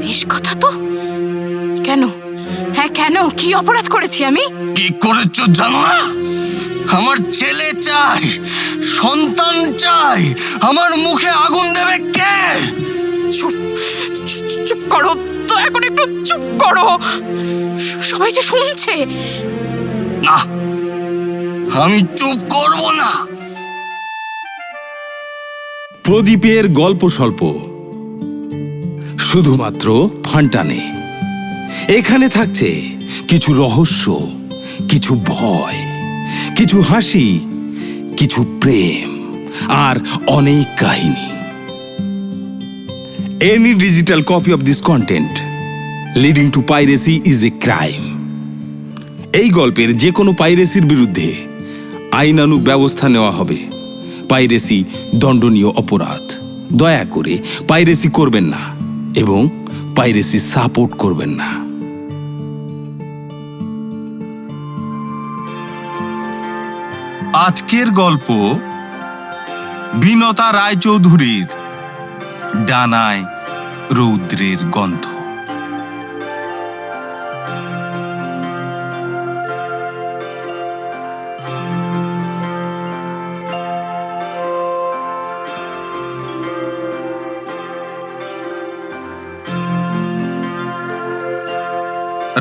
বেশ কথা তো। কেন? হ্যাঁ কেন? কি অপরাধ করেছি আমি? কি করেছো জানো না? আমার ছেলে চাই, সন্তান চাই। আমার মুখে আগুন দেবে কে? চুপ চুপ করো তো, এখন একটু চুপ করো। সবাই যে শুনছে। না, আমি চুপ করব না। প্রদীপের গল্প স্বল্প, শুধুমাত্র ফান্টানে। এখানে থাকছে কিছু রহস্য, কিছু ভয়, কিছু হাসি, কিছু প্রেম আর অনেক কাহিনী। Any digital copy of this content leading to piracy is a crime. এই গল্পের যে কোনো পাইরেসির বিরুদ্ধে আইনানুগ ব্যবস্থা নেওয়া হবে। পাইরেসি দণ্ডনীয় অপরাধ। দয়া করে পাইরেসি করবেন না এবং পাইরেসি সাপোর্ট করবেন না। আজকের গল্প বিনতা রায়চৌধুরীর ডানায় রৌদ্রের গন্ধ।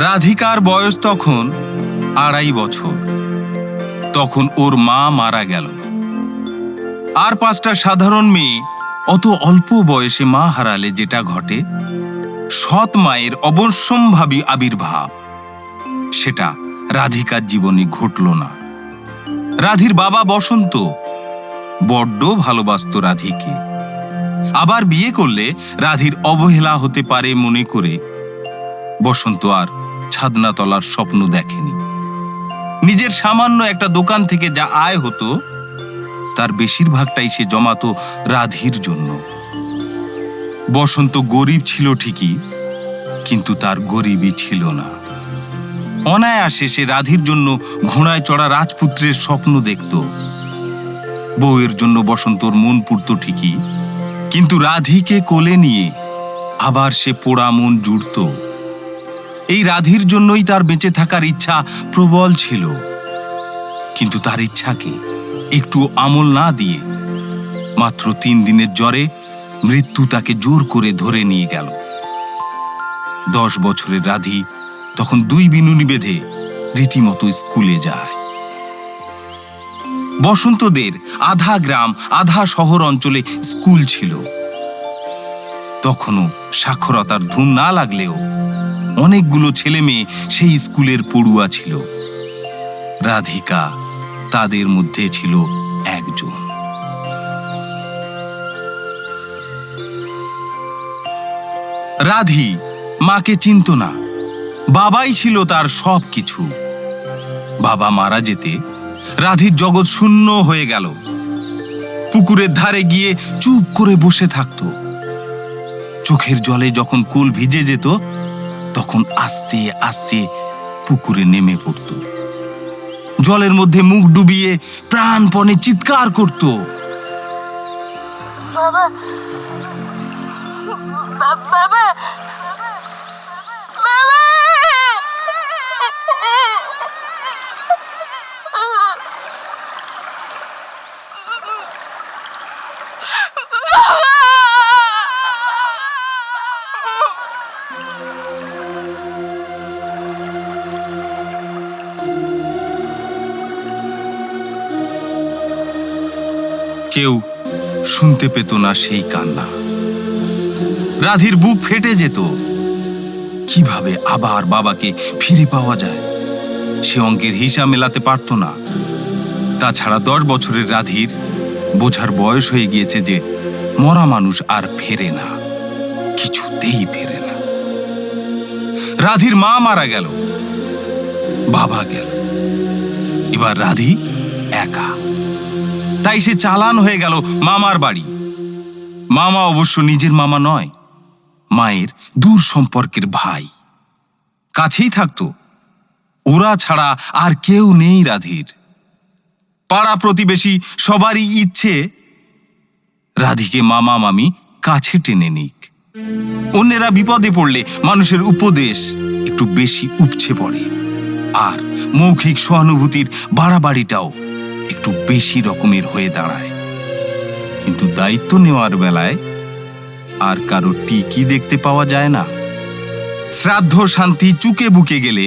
রাধিকার বয়স তখন 2.5 বছর। তখন ওর মা মারা গেল। আর 5টা সাধারণ মেয়ে অত অল্প বয়সে মা হারালে যেটা ঘটে, সৎ মায়ের অবশ্যম্ভাবী আবির্ভাব, সেটা রাধিকার জীবনে ঘটল না। রাধির বাবা বসন্ত বড্ড ভালোবাসত রাধিকে। আবার বিয়ে করলে রাধির অবহেলা হতে পারে মনে করে বসন্ত আর ছাদনাতলার স্বপ্ন দেখেনি। নিজের সামান্য একটা দোকান থেকে যা আয় হতো তার বেশিরভাগটাই সে জমাতো রাধির জন্য। বসন্ত গরিব ছিল ঠিকই, কিন্তু তার গরিবই ছিল না। অনায়াসে সে রাধির জন্য ঘোড়ায় চড়া রাজপুত্রের স্বপ্ন দেখত। বউয়ের জন্য বসন্তর মন পুড়ত ঠিকই, কিন্তু রাধিকে কোলে নিয়ে আবার সে পোড়া মন জুড়ত। এই রাধির জন্যই তার বেঁচে থাকার ইচ্ছা প্রবল ছিল, কিন্তু তার ইচ্ছাকে একটু আমল না দিয়ে মাত্র 3 দিনের জ্বরে মৃত্যু তাকে জোর করে ধরে নিয়ে গেল। 10 বছরের রাধি তখন 2 বিনুনি বেঁধে রীতিমতো স্কুলে যায়। বসন্তদের আধা গ্রাম আধা শহর অঞ্চলে স্কুল ছিল। তখনও সাক্ষরতার ধুম না লাগলেও অনেকগুলো ছেলে মেয়ে সেই স্কুলের পড়ুয়া ছিল। রাধিকা তাদের মধ্যে ছিল একজন। রাধি মাকে চিনত না, বাবাই ছিল তার সব কিছু। বাবা মারা যেতে রাধির জগৎ শূন্য হয়ে গেল। পুকুরের ধারে গিয়ে চুপ করে বসে থাকত। চোখের জলে যখন কুল ভিজে যেত তখন আস্তে আস্তে পুকুরে নেমে পড়ত। জলের মধ্যে মুখ ডুবিয়ে প্রাণপণে চিৎকার করত, বাবা, বাবা, বাবা। কেউ শুনতে পেত না সেই কান্না। রাধির বুক ফেটে যেত। কিভাবে আবার বাবাকে ফিরে পাওয়া যায় সে অঙ্কের হিসাব মেলাতে পারত না। তাছাড়া 10 বছরের রাধির বোঝার বয়স হয়ে গিয়েছে যে মরা মানুষ আর ফেরে না, কিছুতেই ফেরে না। রাধির মা মারা গেল, বাবা গেল, এবার রাধি একা। তাই সে চালান হয়ে গেল মামার বাড়ি। মামা অবশ্য নিজের মামা নয়, মায়ের দূর সম্পর্কের ভাই। কাছেই থাকতো, ওরা ছাড়া আর কেউ নেই রাধির। পাড়া প্রতিবেশী সবারই ইচ্ছে রাধিকে মামা মামি কাছে টেনে নিক। অন্যেরা বিপদে পড়লে মানুষের উপদেশ একটু বেশি উপচে পড়ে, আর মৌখিক সহানুভূতির বাড়াবাড়িটাও একটু বেশি রকমের হয়ে দাঁড়ায়। কিন্তু দায়িত্ব নেওয়ার বেলায় আর কারো টিকি দেখতে পাওয়া যায় না। শ্রাদ্ধ শান্তি চুকে বুকে গেলে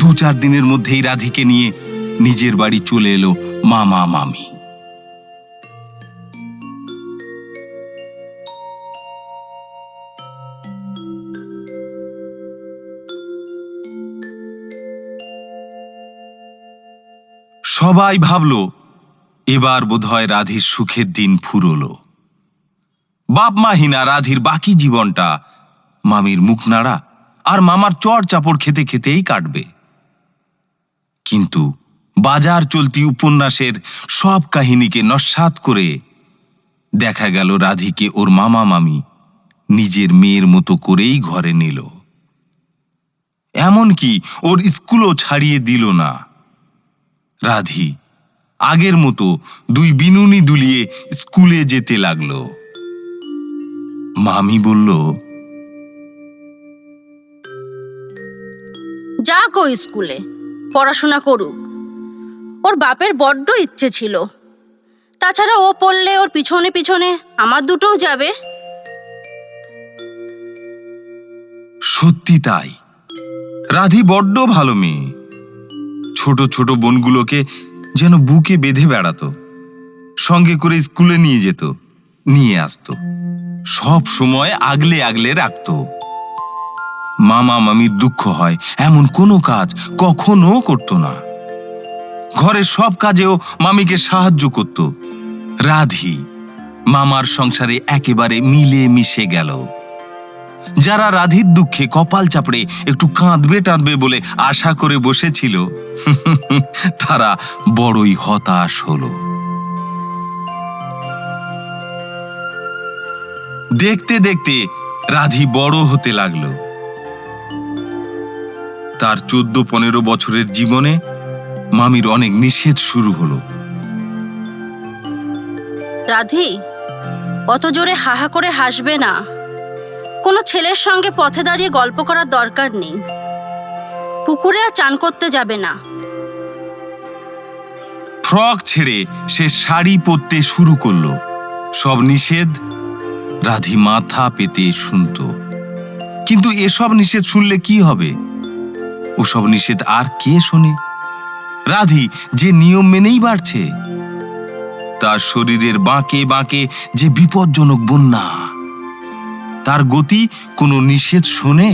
2-4 দিনের মধ্যেই রাধিকে নিয়ে নিজের বাড়ি চলে এলো মামা মামি। সবাই ভাবল এবার বোধহয় রাধির সুখের দিন ফুরলো। বাপ মাহিনা রাধির বাকি জীবনটা মামির মুখ নাড়া আর মামার চড় চাপড় খেতে খেতেই কাটবে। কিন্তু বাজার চলতি উপন্যাসের সব কাহিনীকে নস্যাৎ করে দেখা গেল রাধিকে ওর মামা মামি নিজের মেয়ের মতো করেই ঘরে নিল। এমনকি ওর স্কুলও ছাড়িয়ে দিল না। রাধি আগের মতো 2 বিনুনি দুলিয়ে স্কুলে যেতে লাগলো। মামি বলল, যাক ও স্কুলে পড়াশোনা করুক, ওর বাপের বড্ড ইচ্ছে ছিল। তাছাড়া ও পড়লে ওর পিছনে পিছনে আমার দুটোও যাবে। সত্যি তাই, রাধি বড্ড ভালো মেয়ে। ছোট ছোট বোনগুলোকে যেন বুকে বেঁধে বেড়াতো, সঙ্গে করে স্কুলে নিয়ে যেত, নিয়ে আসতো, সব সময় আগলে আগলে রাখতো। মামা মামির দুঃখ হয় এমন কোনো কাজ কখনো করতো না। ঘরের সব কাজেও মামিকে সাহায্য করত। রাধি মামার সংসারে একেবারে মিলে মিশে গেল। যারা রাধির দুঃখে কপাল চাপড়ে একটু কাঁদবে টাঁদবে বলে আশা করে বসেছিল, তারা বড়ই হতাশ হলো। দেখতে দেখতে রাধি বড় হতে লাগলো। তার 14-15 বছরের জীবনে মামির অনেক নিষেধ শুরু হলো। রাধি, অত জোরে হাহা করে হাসবে না। কোনো ছেলের সঙ্গে পথে দাঁড়িয়ে গল্প করার দরকার নেই। পুকুরে আর চান করতে যাবে না। ফ্রক ছেড়ে সে শাড়ি পরতে শুরু করলো। সব নিষেধ রাধি মাথা পেতে শুনত। কিন্তু এসব নিষেধ শুনলে কি হবে? ওসব নিষেধ আর কে শোনে? রাধি যে নিয়ম মেনেই বাড়ছে, তার শরীরের বাঁকে বাঁকে যে বিপজ্জনক বন্যা, তার গতি কোনো নিষেধ শোনে?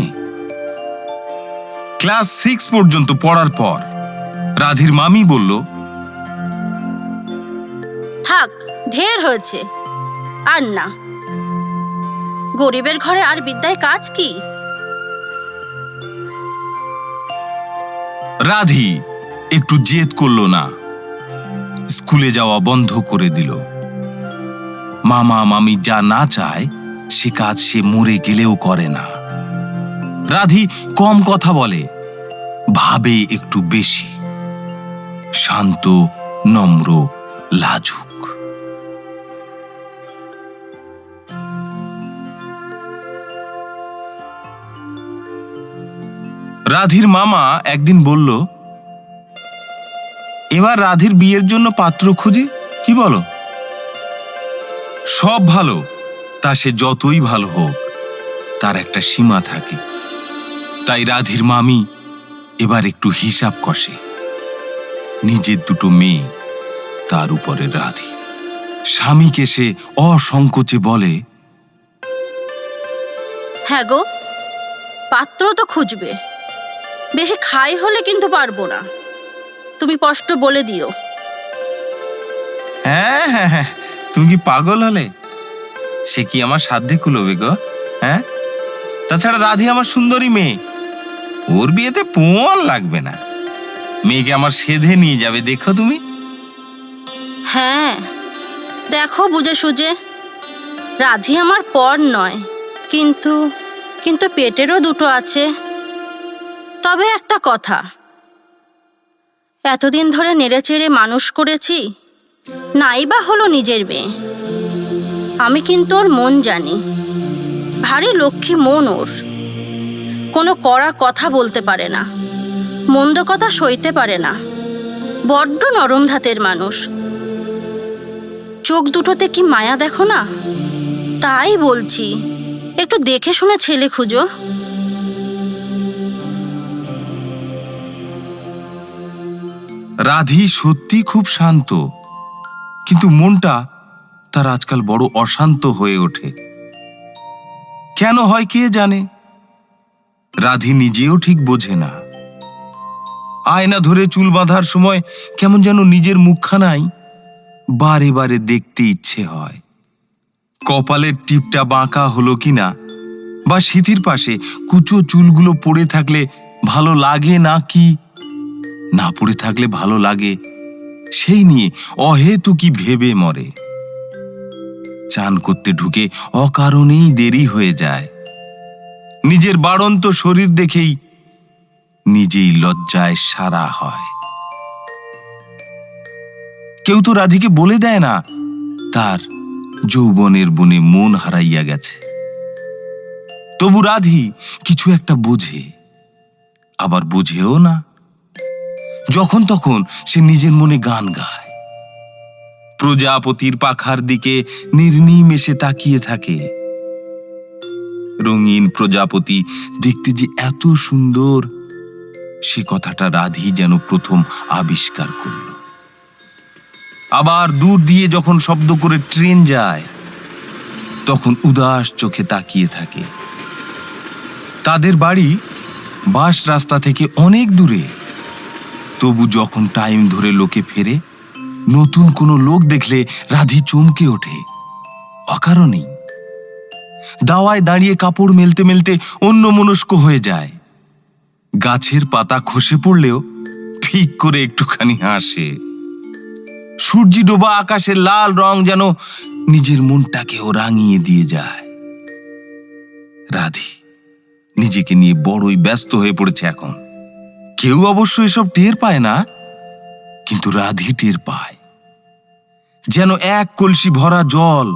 ক্লাস 6 পর্যন্ত পড়ার পর রাধির মামি বলল, থাক, ঢের হয়েছে, আর না। গরিবের ঘরে আর বিদ্যায় কাজ কি? রাধি একটু জেদ করলো না, স্কুলে যাওয়া বন্ধ করে দিল। মামা মামি যা না চায় সে কাজ সে মরে গেলেও করে না। রাধি কম কথা বলে, ভাবে একটু বেশি, শান্ত, নম্র, লাজুক। রাধির মামা একদিন বলল, এবার রাধির বিয়ের জন্য পাত্র খুঁজি, কি বলো? সব ভালো, তা সে যতই ভালো হোক, তার একটা সীমা থাকে। তাই রাধির মামি এবার একটু হিসাব কষে। নিজের 2 মেয়ে, তার উপরে রাধি। স্বামীকে সে অসংকোচে বলে, হ্যাঁ গো, পাত্র তো খুঁজবে। বেশি খাই হলে কিন্তু পারবো না। তুমি স্পষ্ট বলে দিও। হ্যাঁ হ্যাঁ হ্যাঁ, তুমি কি পাগল হলে? সে কি আমার সাধ্যে কুলোবে গো? হ্যাঁ, তাছাড়া রাধি আমার সুন্দরী মেয়ে, ওর বিয়েতে পোঁয়াল লাগবে না। মেয়েকে আমার সেধে নিয়ে যাবে, দেখো তুমি। হ্যাঁ, দেখো বুঝে সুঝে। রাধি আমার পর নয়, কিন্তু কিন্তু পেটেরও 2 আছে। তবে একটা কথা, এতদিন ধরে নেড়েচেড়ে মানুষ করেছি, নাই বা হলো নিজের মেয়ে। আমি কিন্তু ওর মন জানি, ভারী লক্ষ্মী মন ওর। কোনো কড়া কথা বলতে পারে না, মন্দ কথা সইতে পারে না। বড্ড নরম ধাতের মানুষ। চোখ দুটোতে কি মায়া দেখো না। তাই বলছি, একটু দেখে শুনে ছেলে খুঁজো। রাধি সত্যি খুব শান্ত, কিন্তু মনটা তার আজকাল বড় অশান্ত হয়ে ওঠে। কেন হয় কে জানে, রাধি নিজেও ঠিক বোঝে না। আয়না ধরে চুল বাঁধার সময় কেমন যেন নিজের মুখখানাই বারে বারে দেখতে ইচ্ছে হয়। কপালের টিপটা বাঁকা হলো কিনা, বা সিঁথির পাশে কুচো চুলগুলো পড়ে থাকলে ভালো লাগে না কি না পড়ে থাকলে ভালো লাগে, সেই নিয়ে অহেতুকি ভেবে মরে। চান করতে ঢুকে অকারণেই দেরি হয়ে যায়। নিজের বাড়ন্ত শরীর দেখেই নিজেই লজ্জায় সারা হয়। কেউ তো রাধিকে বলে দেয় না তার যৌবনের বনে মন হারাইয়া গেছে। তবু রাধি কিছু একটা বোঝে, আবার বোঝেও না। যখন তখন সে নিজের মনে গান গায়, প্রজাপতির পাখার দিকে নির্নিমেষে তাকিয়ে থাকে। রঙিন প্রজাপতি দেখতে যে এত সুন্দর, সে কথাটা রাধি যেন প্রথম আবিষ্কার করল। আবার দূর দিয়ে যখন শব্দ করে ট্রেন যায়, তখন উদাস চোখে তাকিয়ে থাকে। তাদের বাড়ি বাস রাস্তা থেকে অনেক দূরে, তবু যখন টাইম ধরে লোকে ফেরে, নতুন কোনো লোক দেখলে রাধি চমকে ওঠে অকারণেই। দাওয়ায় দাঁড়িয়ে কাপড় মেলতে মেলতে অন্যমনস্ক হয়ে যায়। গাছের পাতা খসে পড়লেও ফিক করে একটুখানি হাসে। সূর্যি ডোবা আকাশের লাল রং যেন নিজের মনটাকেও রাঙিয়ে দিয়ে যায়। রাধি নিজেকে নিয়ে বড়ই ব্যস্ত হয়ে পড়েছে এখন। কেউ অবশ্য এসব টের পায় না, কিন্তু রাধি টের পায়। যেন এক কলসি ভরা জল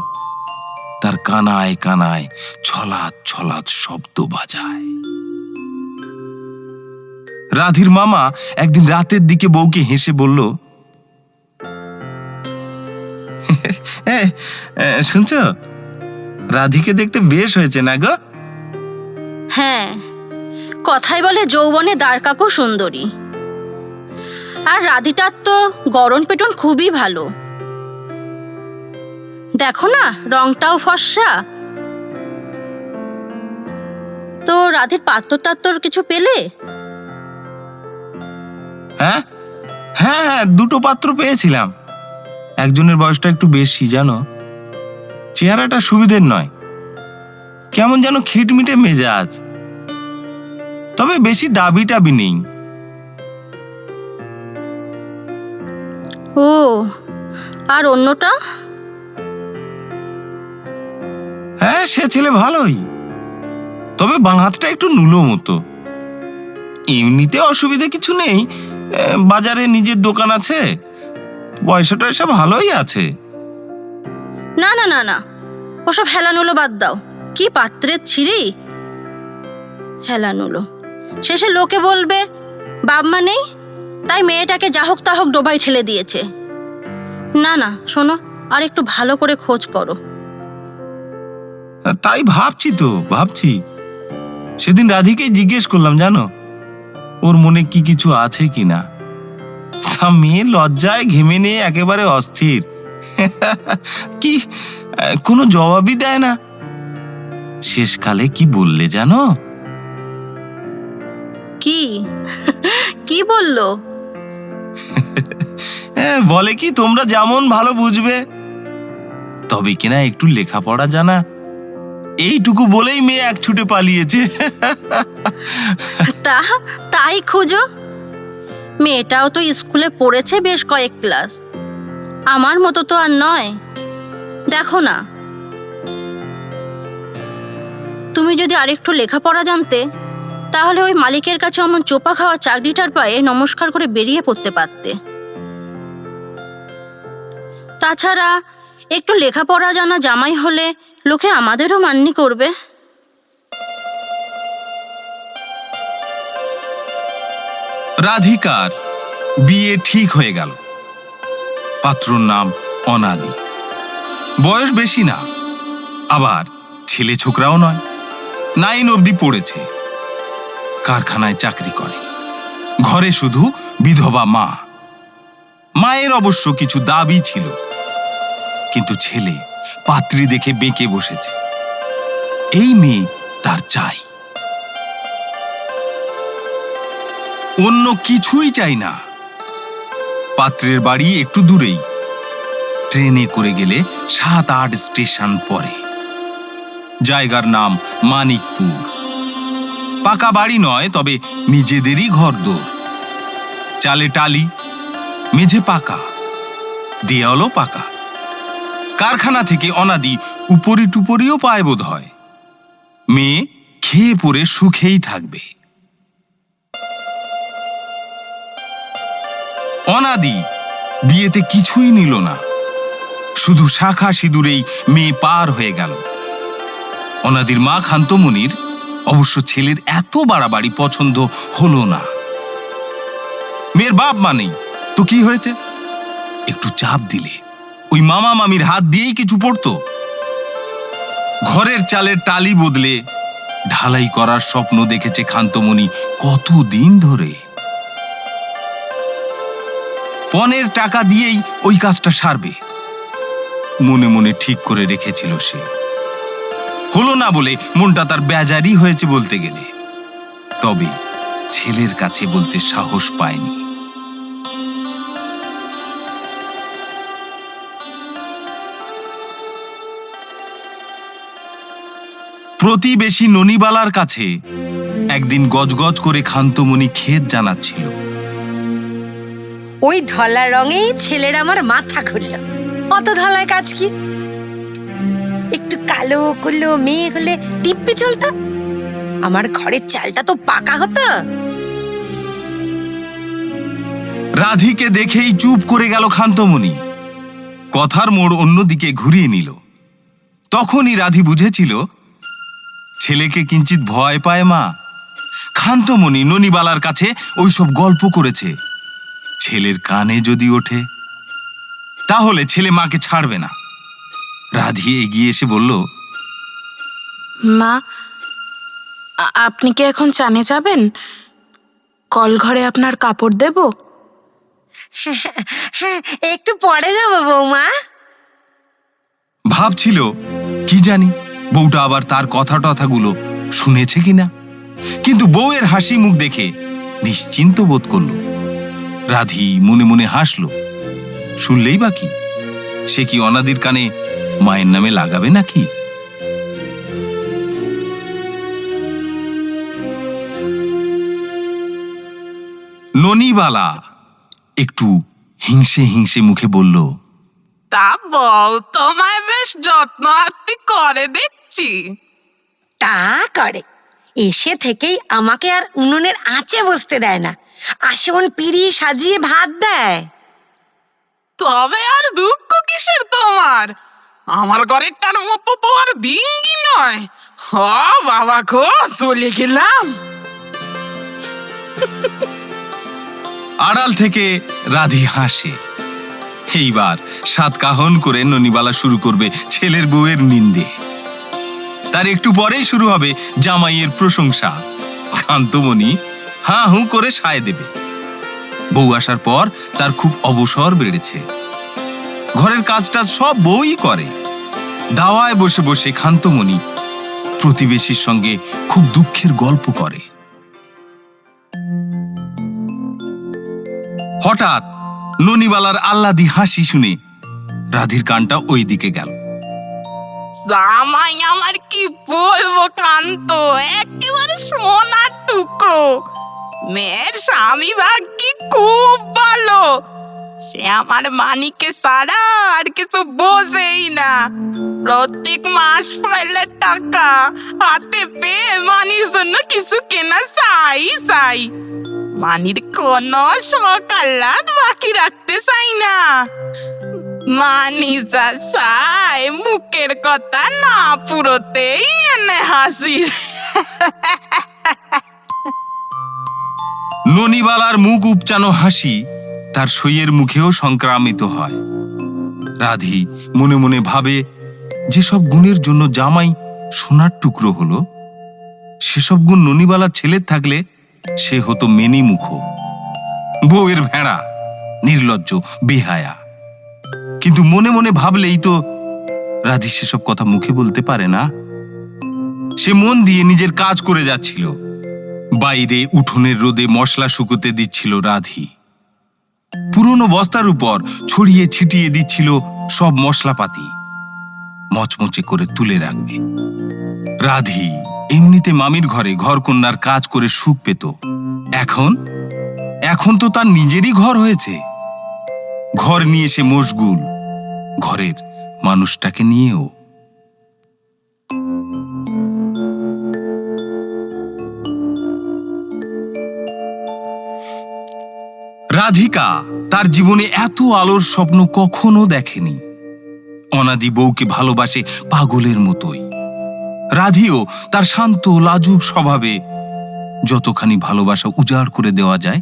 তার কানায় কানায় ছলাৎ ছলাৎ শব্দ বাজায়। রাধির মামা একদিন রাতের দিকে বউকে হেসে বলল, শুনছ, রাধিকে দেখতে বেশ হয়েছে না গো? হ্যাঁ, কথাই বলে যৌবনে দ্বারকাকো সুন্দরী। আর রাধিটার তো গড়ন পেটন খুবই ভালো। দেখো না, রংটাও ফর্সা। তো রাধির পাত্র টাত্তর কিছু পেলে? হ্যাঁ হ্যাঁ হ্যাঁ, দুটো পাত্র পেয়েছিলাম। একজনের বয়সটা একটু বেশি জানো, চেহারাটা সুবিধের নয়, কেমন যেন খিটমিটে মেজাজ, তবে বেশি দাবি টাবি নেই। ও, আর অন্যটা? হ্যাঁ, সে ছেলে ভালোই, তবে বাঁ হাতটা একটু নুলো মতো। এমনিতে অসুবিধে কিছু নেই, বাজারে নিজের দোকান আছে, পয়সা টয়সা ভালোই আছে। না না না না, ওসব হেলানুলো বাদ দাও। কি পাত্রের ছিঁড়ি হেলানুলো। শেষে লোকে বলবে বাপ মা নেই, তাই মেয়েটাকে যা হোক তা হোক ডোবায় ঠেলে দিয়েছে। না না, শোনো, আর একটু ভালো করে খোঁজ করো। তাই ভাবছি। সেদিন রাধিকেই জিজ্ঞেস করলাম জানো, ওর মনে কি কিছু আছে কিনা। তা মেয়ে লজ্জায় ঘেমে নিয়ে একেবারে অস্থির। কি কোনো জবাবই দেয় না। শেষকালে কি বললে জানো? কি কি বললো? বলে কি, তোমরা যেমন ভালো বুঝবে, তবে কিনা একটু লেখাপড়া জানা, এইটুকু বলেই মেয়ে এক ছুটে পালিয়েছে। তাই খুঁজো। মেয়েটাও তো স্কুলে পড়েছে বেশ কয়েক ক্লাস, আমার মতো তো আর নয়। দেখো না, তুমি যদি আরেকটু লেখাপড়া জানতে, তাহলে ওই মালিকের কাছে অমন চোপা খাওয়া চাকরিটার পায়ে নমস্কার করে বেরিয়ে পড়তে পারতে। তাছাড়া একটু লেখাপড়া জানা জামাই হলে লোকে আমাদেরও মান্যি করবে। রাধিকার বিয়ে ঠিক হয়ে গেল। পাত্রর নাম অনাদি। বয়স বেশি না, আবার ছেলে ছোকরাও নয়। 9 অবধি পড়েছে। কারখানায় চাকরি করে। ঘরে শুধু বিধবা মা। মায়ের অবশ্য কিছু দাবি ছিল, কিন্তু ছেলে পাত্রী দেখে বেঁকে বসেছে। এই মেয়ে তার চাই, অন্য কিছুই চাই না। পাত্রের বাড়ি একটু দূরেই, ট্রেনে করে গেলে 7-8 স্টেশন পরে। জায়গার নাম মানিকপুর। পাকা বাড়ি নয়, তবে নিজেদেরই ঘরদোর। চালে টালি, মেঝে পাকা, দেয়ালও পাকা। কারখানা থেকে অনাদি উপরি টুপরিও পায় বোধ হয়। মেয়ে খেয়ে পরে সুখেই থাকবে। অনাদি বিয়েতে কিছুই নিল না, শুধু শাখা সিঁদুরেই মেয়ে পার হয়ে গেল। অনাদির মা খান্তমণির অবশ্য ছেলের এত বাড়াবাড়ি পছন্দ হলো না। মেয়ের বাপ মানেই তো কি হয়েছে, একটু চাপ দিলে ওই মামা মামির হাত দিয়েই কিছু পড়তো। ঘরের চালের টালি বদলে ঢালাই করার স্বপ্ন দেখেছে খান্তমণি কতদিন ধরে। পনের টাকা দিয়েই ওই কাজটা সারবে মনে মনে ঠিক করে রেখেছিল সে। হলো না বলে মনটা তার বেজারি হয়েছে বলতে গেলে, তবে ছেলের কাছে বলতে সাহস পায়নি। প্রতিবেশী ননিবালার কাছে একদিন গজগজ করে খান্তমণি ক্ষেত জানাচ্ছিল। ওই ধলা রঙেই ছেলের আমার মাথা ঘুরল। অত ধলায় কাজ কি? একটু কালো কুলো মেয়ে হলে টিপ্পি চলতো। আমার ঘরের চালটা তো পাকা হতো। রাধিকে দেখেই চুপ করে গেল খান্তমণি। কথার মোড় অন্যদিকে ঘুরিয়ে নিল। তখনই রাধি বুঝেছিল ছেলেকে কিঞ্চিত ভয় পায় মা। খান্তমণি ননিবালার কাছে ওইসব গল্প করেছে। ছেলের কানে যদি ওঠে তাহলে ছেলে মাকে ছাড়বে না। রাধি এগিয়ে এসে বলল, মা, আপনি কি এখন চানে যাবেন? কল ঘরে আপনার কাপড় দেব? হ্যাঁ, একটু পরে যাবো বৌমা। ভাবছিল কি জানি বউটা আবার তার কথাগুলো শুনেছে কিনা, কিন্তু বউয়ের হাসি মুখ দেখে নিশ্চিন্ত বোধ করল। রাধি মনে মনে হাসল। শুনলেই বাকি, সে কি অনাদির কানে মায়ের নামে লাগাবে নাকি? ননিবালা একটু হিংসে হিংসে মুখে বলল, তা বউ তোমায় বেশ যত্ন আত্তি করে দেখছি। তা করে, এসে থেকেই আমাকে আর উনুনের আঁচে বসতে দেয় না। আসন পিড়ি সাজিয়ে ভাত দেয়। তবে আর দুঃখ কিসের তোমার? আমার ঘরেরটার মতো তো আর ভিঙ্গি নয়। হ বাবা গো, চলে গেলাম। আড়াল থেকে রাধি হাসে। এইবার সাত কাহন করে ননিবালা শুরু করবে ছেলের বউয়ের নিন্দে। তার একটু পরেই শুরু হবে জামাইয়ের প্রশংসা। খান্তমণি হাঁ হুঁ করে সায় দেবে। বউ আসার পর তার খুব অবসর বেড়েছে। ঘরের কাজটা সব বউই করে। দাওয়ায় বসে বসে খান্তমণি প্রতিবেশীর সঙ্গে খুব দুঃখের গল্প করে। হঠাৎ ননিবালার আহ্লাদি হাসি শুনে রাধির কানটা ওই দিকে গেল। জামাই আমার কি বলবো কান্ত, একেবারে সোনার টুকরো। মেয়ের স্বামী ভাগ্যি খুব ভালো। সে আমার মানিকে সারা আর কিছু বোঝেই না। প্রত্যেক মাস পাইলে টাকা হাতে পেয়ে মানির জন্য কিছু কেনা চাই। মানির কোনো সকাল রাত বাকি রাখতে চাই না। মানি যা চাই মুখের কথা না পুরোতেই এনে হাসির। ননিবালার মুখ উপচানো হাসি তার সইয়ের মুখেও সংক্রামিত হয়। রাধি মনে মনে ভাবে, যেসব গুণের জন্য জামাই সোনার টুকরো হলো, সেসব গুণ ননিবালার ছেলের থাকলে সে হতো মেনি মুখ, বউয়ের ভেড়া, নির্লজ্জ, বেহায়া। কিন্তু মনে মনে ভাবলেই তো রাধি সেসব কথা মুখে বলতে পারে না। সে মন দিয়ে নিজের কাজ করে যাচ্ছিল। বাইরে উঠোনের রোদে মশলা শুকোতে দিচ্ছিল রাধি। পুরনো বস্তার উপর ছড়িয়ে ছিটিয়ে দিচ্ছিল সব মশলাপাতি, মচমচে করে তুলে রাখবে। রাধি এমনিতে মামির ঘরে ঘরকন্যার কাজ করে সুখ পেত। এখন তো তার নিজেরই ঘর হয়েছে। ঘর নিয়ে সে মশগুল, ঘরের মানুষটাকে নিয়েও। রাধিকা তার জীবনে এত আলোর স্বপ্ন কখনো দেখেনি। অনাদি বউকে ভালোবাসে পাগলের মতোই। রাধিও তার শান্ত লাজুক স্বভাবে যতখানি ভালোবাসা উজাড় করে দেওয়া যায়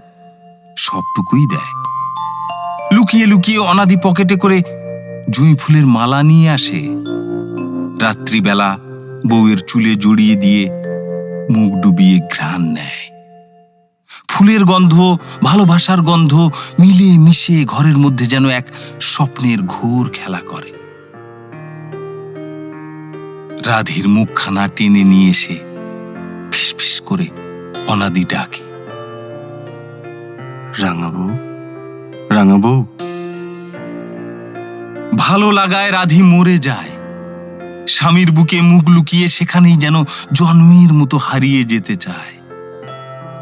সবটুকুই দেয়। লুকিয়ে লুকিয়ে অনাদি পকেটে করে জুঁই ফুলের মালা নিয়ে আসে। রাত্রিবেলা বউয়ের চুলে জড়িয়ে দিয়ে মুখ ডুবিয়ে ঘ্রাণ নেয়। ফুলের গন্ধ, ভালোবাসার গন্ধ মিলে মিশে ঘরের মধ্যে যেন এক স্বপ্নের ঘোর খেলা করে। রাধির মুখখানা টেনে নিয়ে এসে ফিস ফিস করে অনাদি ডাকে, রাঙাবউ, রাঙাবউ। ভালো লাগায় রাধি মরে যায়। স্বামীর বুকে মুখ লুকিয়ে সেখানেই যেন জন্মের মতো হারিয়ে যেতে চায়।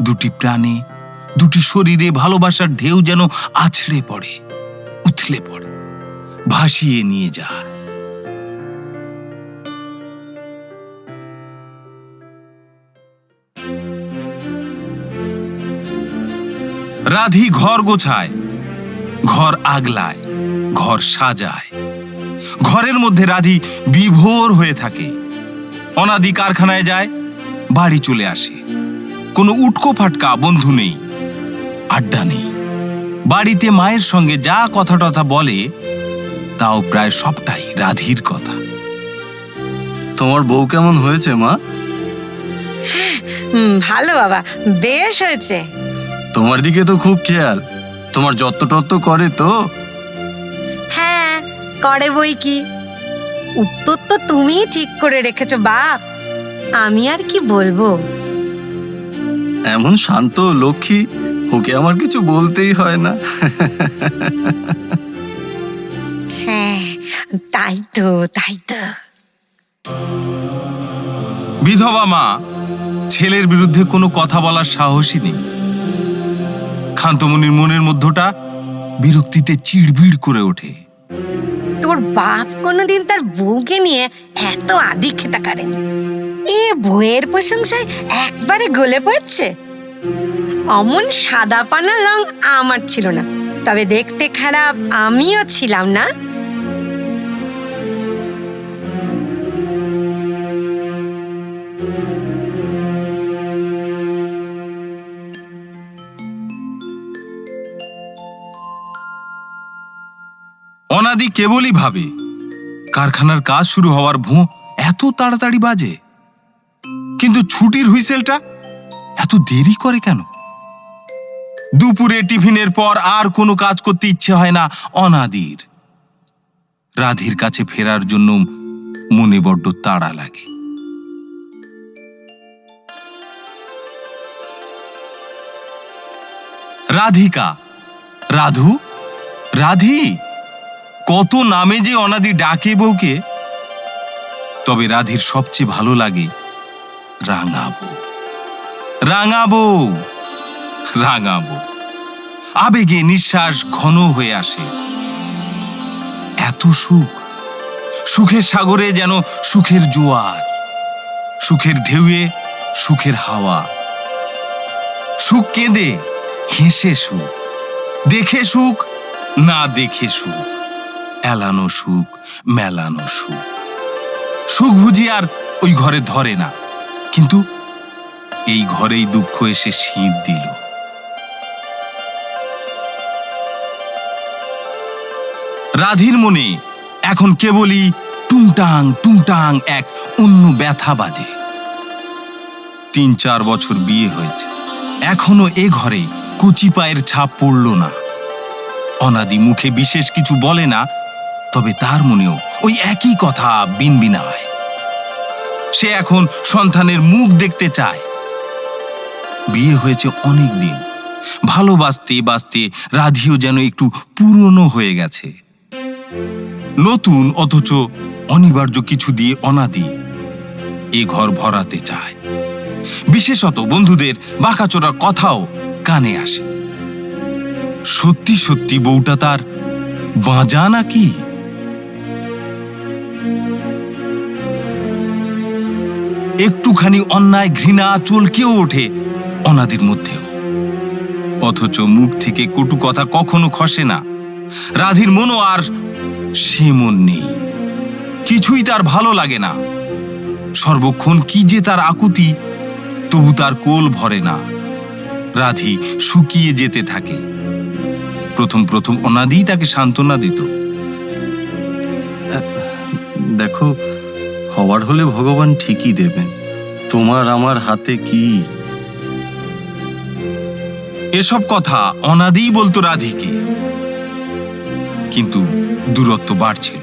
দুটি প্রাণে, দুটি শরীরে ভালোবাসার ঢেউ যেন আছড়ে পড়ে, উথলে পড়ে, ভাসিয়ে নিয়ে যায়। রাধি ঘর গোছায়, ঘর আগলায়, ঘর সাজায়। ঘরের মধ্যে রাধি বিভোর হয়ে থাকে। অনাদি কারখানায় যায়, বাড়ি চলে আসে। কোনো উটকো ফাটকা বন্ধু নেই, আড্ডা নেই। বাড়িতে মায়ের সঙ্গে যা কথা টথা বলে তাও প্রায় সবটাই রাধির কথা। তোমার বউ কেমন হয়েছে মা? ভালো বাবা, বেশ হয়েছে। তোমার দিকে তো খুব খেয়াল, তোমার যত্ন টত্ন করে তো? হ্যাঁ, করে বই কি। উত্তর তো তুমিই ঠিক করে রেখেছো বাপ, আমি আর কি বলবো। এমন শান্ত লক্ষ্মী, ওকে আমার কিছু বলতেই হয় না। হ্যাঁ, তাই তো, তাই তো। বিধবা মা ছেলের বিরুদ্ধে কোনো কথা বলার সাহসই নেই। কান্তমণির মনের মধ্যটা বিরক্তিতে চিড়বিড় করে ওঠে। তোর বাপ কোনোদিন তার বউকে নিয়ে এত আদিক্ষেতা করেনি। এ বউয়ের প্রশংসায় একবারে গলে পড়ছে। অমন সাদা পানা রং আমার ছিল না, তবে দেখতে খারাপ আমিও ছিলাম না। অনাদি কেবলই ভাবে কারখানার কাজ শুরু হওয়ার ভোঁ এত তাড়াতাড়ি বাজে, কিন্তু ছুটির হুইসেলটা এত দেরি করে কেন? দুপুরে টিফিনের পর আর কোনো কাজ করতে ইচ্ছে হয় না অনাদির। রাধির কাছে ফেরার জন্য মনে বড্ড তাড়া লাগে। রাধিকা, রাধু, রাধি, কত নামে যে অনাদি ডাকে বউকে। তবে রাধির সবচেয়ে ভালো লাগে রাঙাবো, রাঙাবো, রাঙাবো। আবেগে নিঃশ্বাস ঘন হয়ে আসে। এত সুখ, সুখের সাগরে যেন সুখের জোয়ার, সুখের ঢেউয়ে সুখের হাওয়া। সুখ কেঁদে, হেসে সুখ, দেখে সুখ, না দেখে সুখ, এলানো সুখ, মেলানো সুখ। সুখ বুঝি আর ওই ঘরে ধরে না, কিন্তু এই ঘরেই দুঃখ এসে শীত দিল। রাধির মনে এখন কেবলই টুংটাং টুংটাং এক অন্য ব্যথা বাজে। 3-4 বছর বিয়ে হয়েছে, এখনো এ ঘরে কচি পায়ের ছাপ পড়ল না। অনাদি মুখে বিশেষ কিছু বলে না, তবে তার মনেও ওই একই কথা বিনবিনায়। সে এখন সন্তানের মুখ দেখতে চায়। বিয়ে হয়েছে অনেক দিন, ভালোবাসতে বাসতে রাধিও যেন একটু পুরনো হয়ে গেছে। নতুন অথচ অনিবার্য কিছু দিয়ে অনাদি এ ঘর ভরাতে চায়। বিশেষত বন্ধুদের বাঁকাচোরা কথাও কানে আসে। সত্যি সত্যি বউটা তার বাঁজা নাকি? একটুখানি অন্যায় ঘৃণা চলকেও ওঠে অনাদির মধ্যেও, অথচ মুখ থেকে কটু কথা কখনো খসে না। রাধির মনও আর সে মন নেই, কিছুই তার ভালো লাগে না। সর্বক্ষণ কি যে তার আকুতি, তবু তার কোল ভরে না। রাধি শুকিয়ে যেতে থাকে। প্রথম প্রথম অনাদি তাকে সান্ত্বনা দিত। দেখো, হওয়ার হলে ভগবান ঠিকই দেবেন, তোমার আমার হাতে কি? এসব কথা অনাদিই বলতো রাধিকে। কিন্তু দূরত্ব বাড়ছিল,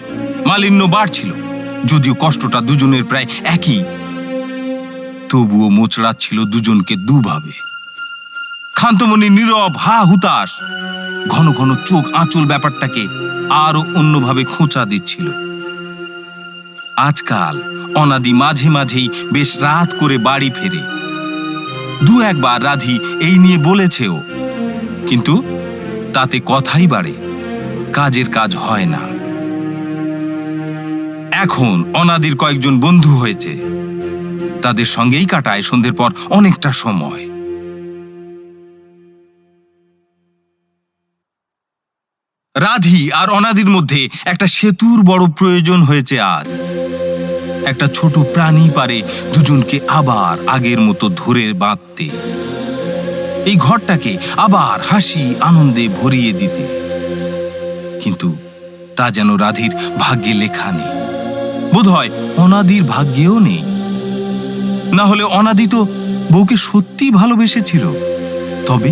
মালিন্য বাড়ছিল। যদিও কষ্টটা দুজনের প্রায় একই, তবুও মোচড়াচ্ছিল দুজনকে দুভাবে। খান্তমণি নীরব, হা হুতাশ, ঘন ঘন চোখ আঁচল ব্যাপারটাকে আরো অন্যভাবে খোঁচা দিচ্ছিল। আজকাল অনাদি মাঝে মাঝেই বেশ রাত করে বাড়ি ফেরে। 2-1 বার রাধি এই নিয়ে বলেছেও, কিন্তু তাতে কথাই বাড়ে, কাজের কাজ হয় না। এখন অনাদির কয়েকজন বন্ধু হয়েছে, তাদের সঙ্গেই কাটায় সন্ধ্যের পর অনেকটা সময়। রাধি আর অনাদির মধ্যে একটা সেতুর বড় প্রয়োজন হয়েছে আজ। একটা ছোট প্রাণী পারে দুজনকে আবার আগের মতো ধরে বাঁধতে, এই ঘরটাকে আবার হাসি আনন্দে ভরিয়ে দিতে। কিন্তু তা যেন রাধির ভাগ্যে লেখা নেই, বোধহয় অনাদির ভাগ্যেও নেই। না হলে অনাদি তো বউকে সত্যি ভালোবেসেছিল। তবে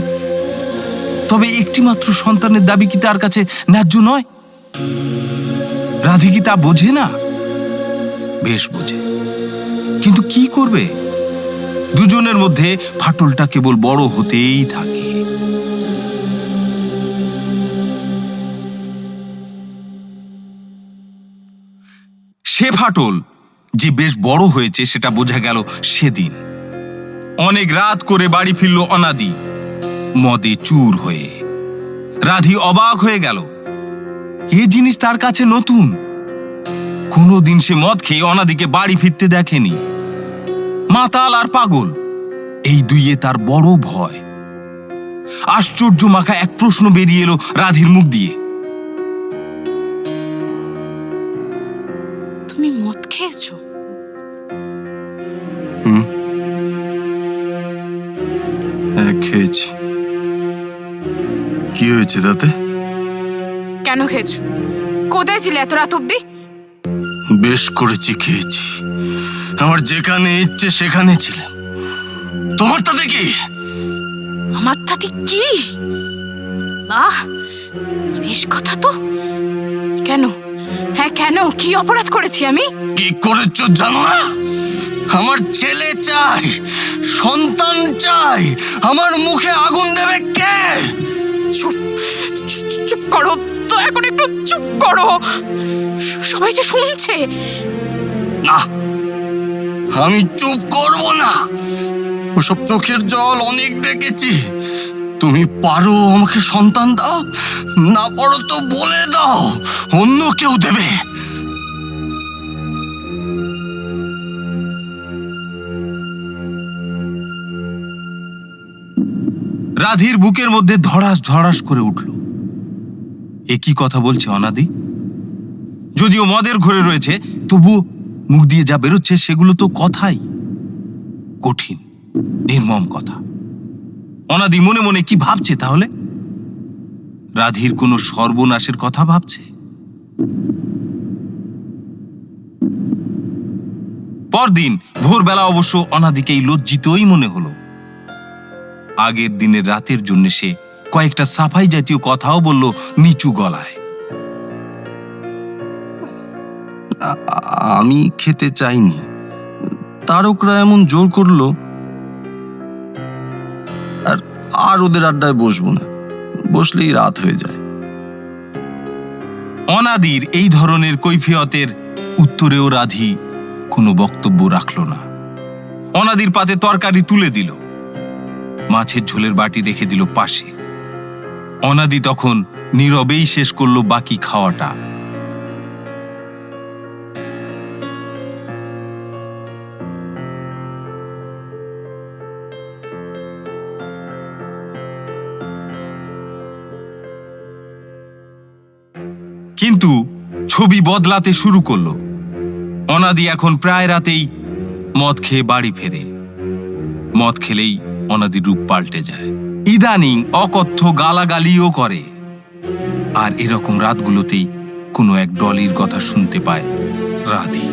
তবে একটিমাত্র সন্তানের দাবি কি তার কাছে ন্যায্য নয়? রাধি কি তা বোঝে না? বেশ বোঝে, কিন্তু কি করবে? দুজনের মধ্যে ফাটলটা কেবল বড় হতেই থাকে। সে ফাটল যে বেশ বড় হয়েছে সেটা বোঝা গেল সেদিন। অনেক রাত করে বাড়ি ফিরল অনাদি, মদে চুর হয়ে। রাধি অবাক হয়ে গেল, এ জিনিস তার কাছে নতুন। কোনোদিন সে মদ খেয়ে অনাদিকে বাড়ি ফিরতে দেখেনি। মাতাল আর পাগল, এই দুইয়ে তার বড় ভয়। আশ্চর্য মাখা এক প্রশ্ন বেরিয়ে এলো রাধির মুখ দিয়ে। তুমি মদ খেয়েছো? হ্যাঁ, খেয়েছি। কি হয়েছে তাতে? কেন খেয়েছো? কোথায় ছিলে এত রাত অব্দি? বেশ করেছি, খেয়েছি। আমার যেখানে ইচ্ছে সেখানে ছিলাম। তোমার তাতে কি? আমার তাতে কি? বাহ, বেশ কথা তো। কেন? হ্যাঁ কেন? কি অপরাধ করেছি আমি? কি করেছ জানো না? আমার ছেলে চাই, সন্তান চাই। আমার মুখে আগুন দেবে কে? চুপ চুপ করো, দয়া করে একটু চুপ করো। সবাই যে শুনছে। না, আমি চুপ করব না। ওসব চোখের জল অনেক দেখেছি। তুমি পারো আমাকে সন্তান দাও, না পারো তো বলে দাও, অন্য কেউ দেবে। রাধির বুকের মধ্যে ধড়াস ধড়াস করে উঠল। এ কি কথা বলছে অনাদি? যদিও মদের ঘরে রয়েছে, তবু মুখ দিয়ে যা বেরোচ্ছে সেগুলো তো কথাই, কঠিন নির্মম কথা। অনাদি মনে মনে কি ভাবছে তাহলে? রাধির কোনো সর্বনাশের কথা ভাবছে? পরদিন ভোরবেলা অবশ্য অনাদিকেই লজ্জিতই মনে হলো। আগের দিনের রাতের জন্য সে কয়েকটা সাফাই জাতীয় কথাও বলল নিচু গলায়। আমি খেতে চাইনি, তারকরা এমন জোর করলো, আর ওদের আড্ডায় বসবো না, বসলেই রাত হয়ে যায়। অনাদির এই ধরনের কৈফিয়তের উত্তরেও রাধি কোনো বক্তব্য রাখল না। অনাদির পাতে তরকারি তুলে দিল, মাছের ঝোলের বাটি রেখে দিল পাশে। অনাদি তখন নীরবেই শেষ করলো বাকি খাওয়াটা। কিন্তু ছবি বদলাতে শুরু করলো। অনাদি এখন প্রায় রাতেই মদ খেয়ে বাড়ি ফেরে। মদ খেলেই অনাদির রূপ পাল্টে যায়। ইদানিং অকথ্য গালাগালিও করে। আর এরকম রাতগুলোতেই কোনো এক ডলির কথা শুনতে পায় রাধি।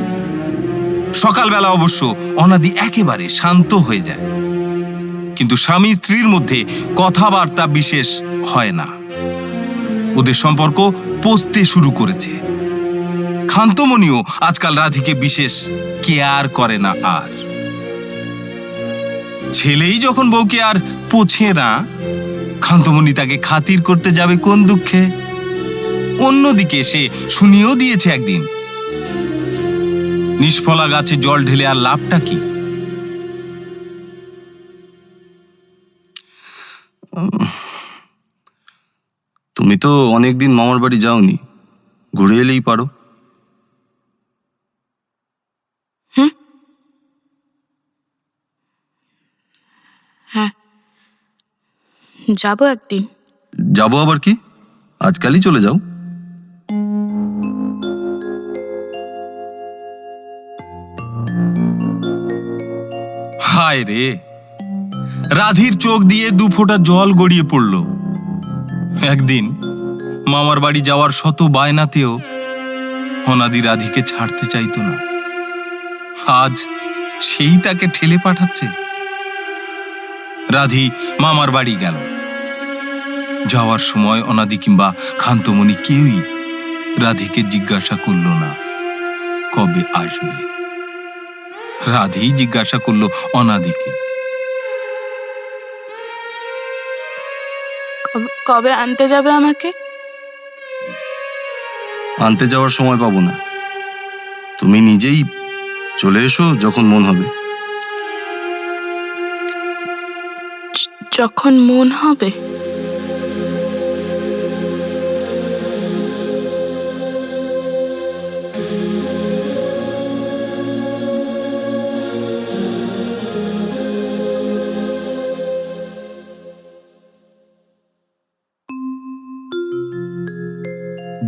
সকালবেলা অবশ্য অনাদি একেবারে শান্ত হয়ে যায়, কিন্তু স্বামী স্ত্রীর মধ্যে কথাবার্তা বিশেষ হয় না। ওদের সম্পর্ক পচতে শুরু করেছে। খান্তমণিও আজকাল রাধিকে বিশেষ কেয়ার করে না। আর ছেলেই যখন বউকে আর পোছে না, খান্তমণি তাকে খাতির করতে যাবে কোন দুঃখে? অন্যদিকে সে শুনিয়েও দিয়েছে একদিন, নিষ্ফলা গাছে জল ঢেলে আর লাভটা কি? তুমি তো অনেকদিন মামার বাড়ি যাওনি, ঘুরে এলেই পারো। হ্যাঁ, যাবো একদিন। যাবো আবার কি, আজকালই চলে যাও। হায় রে, রাধির চোখ দিয়ে দু ফোঁটা জল গড়িয়ে পড়ল। একদিন মামার বাড়ি যাওয়ার শত বায়নাতেও অনাদি রাধিকে ছাড়তে চাইতো না। আজ সেই তাকে ঠেলে পাঠাচ্ছে। রাধি মামার বাড়ি গেল। যাওয়ার সময় অনাদি কিংবা খান্তমণি কেউই রাধিকে জিজ্ঞাসা করল না কবে আসবে। রাধি জিজ্ঞাসা করলো অনাদিকে, কবে আনতে যাবে আমাকে? আনতে যাওয়ার সময় পাবো না, তুমি নিজেই চলে এসো যখন মন হবে। যখন মন হবে?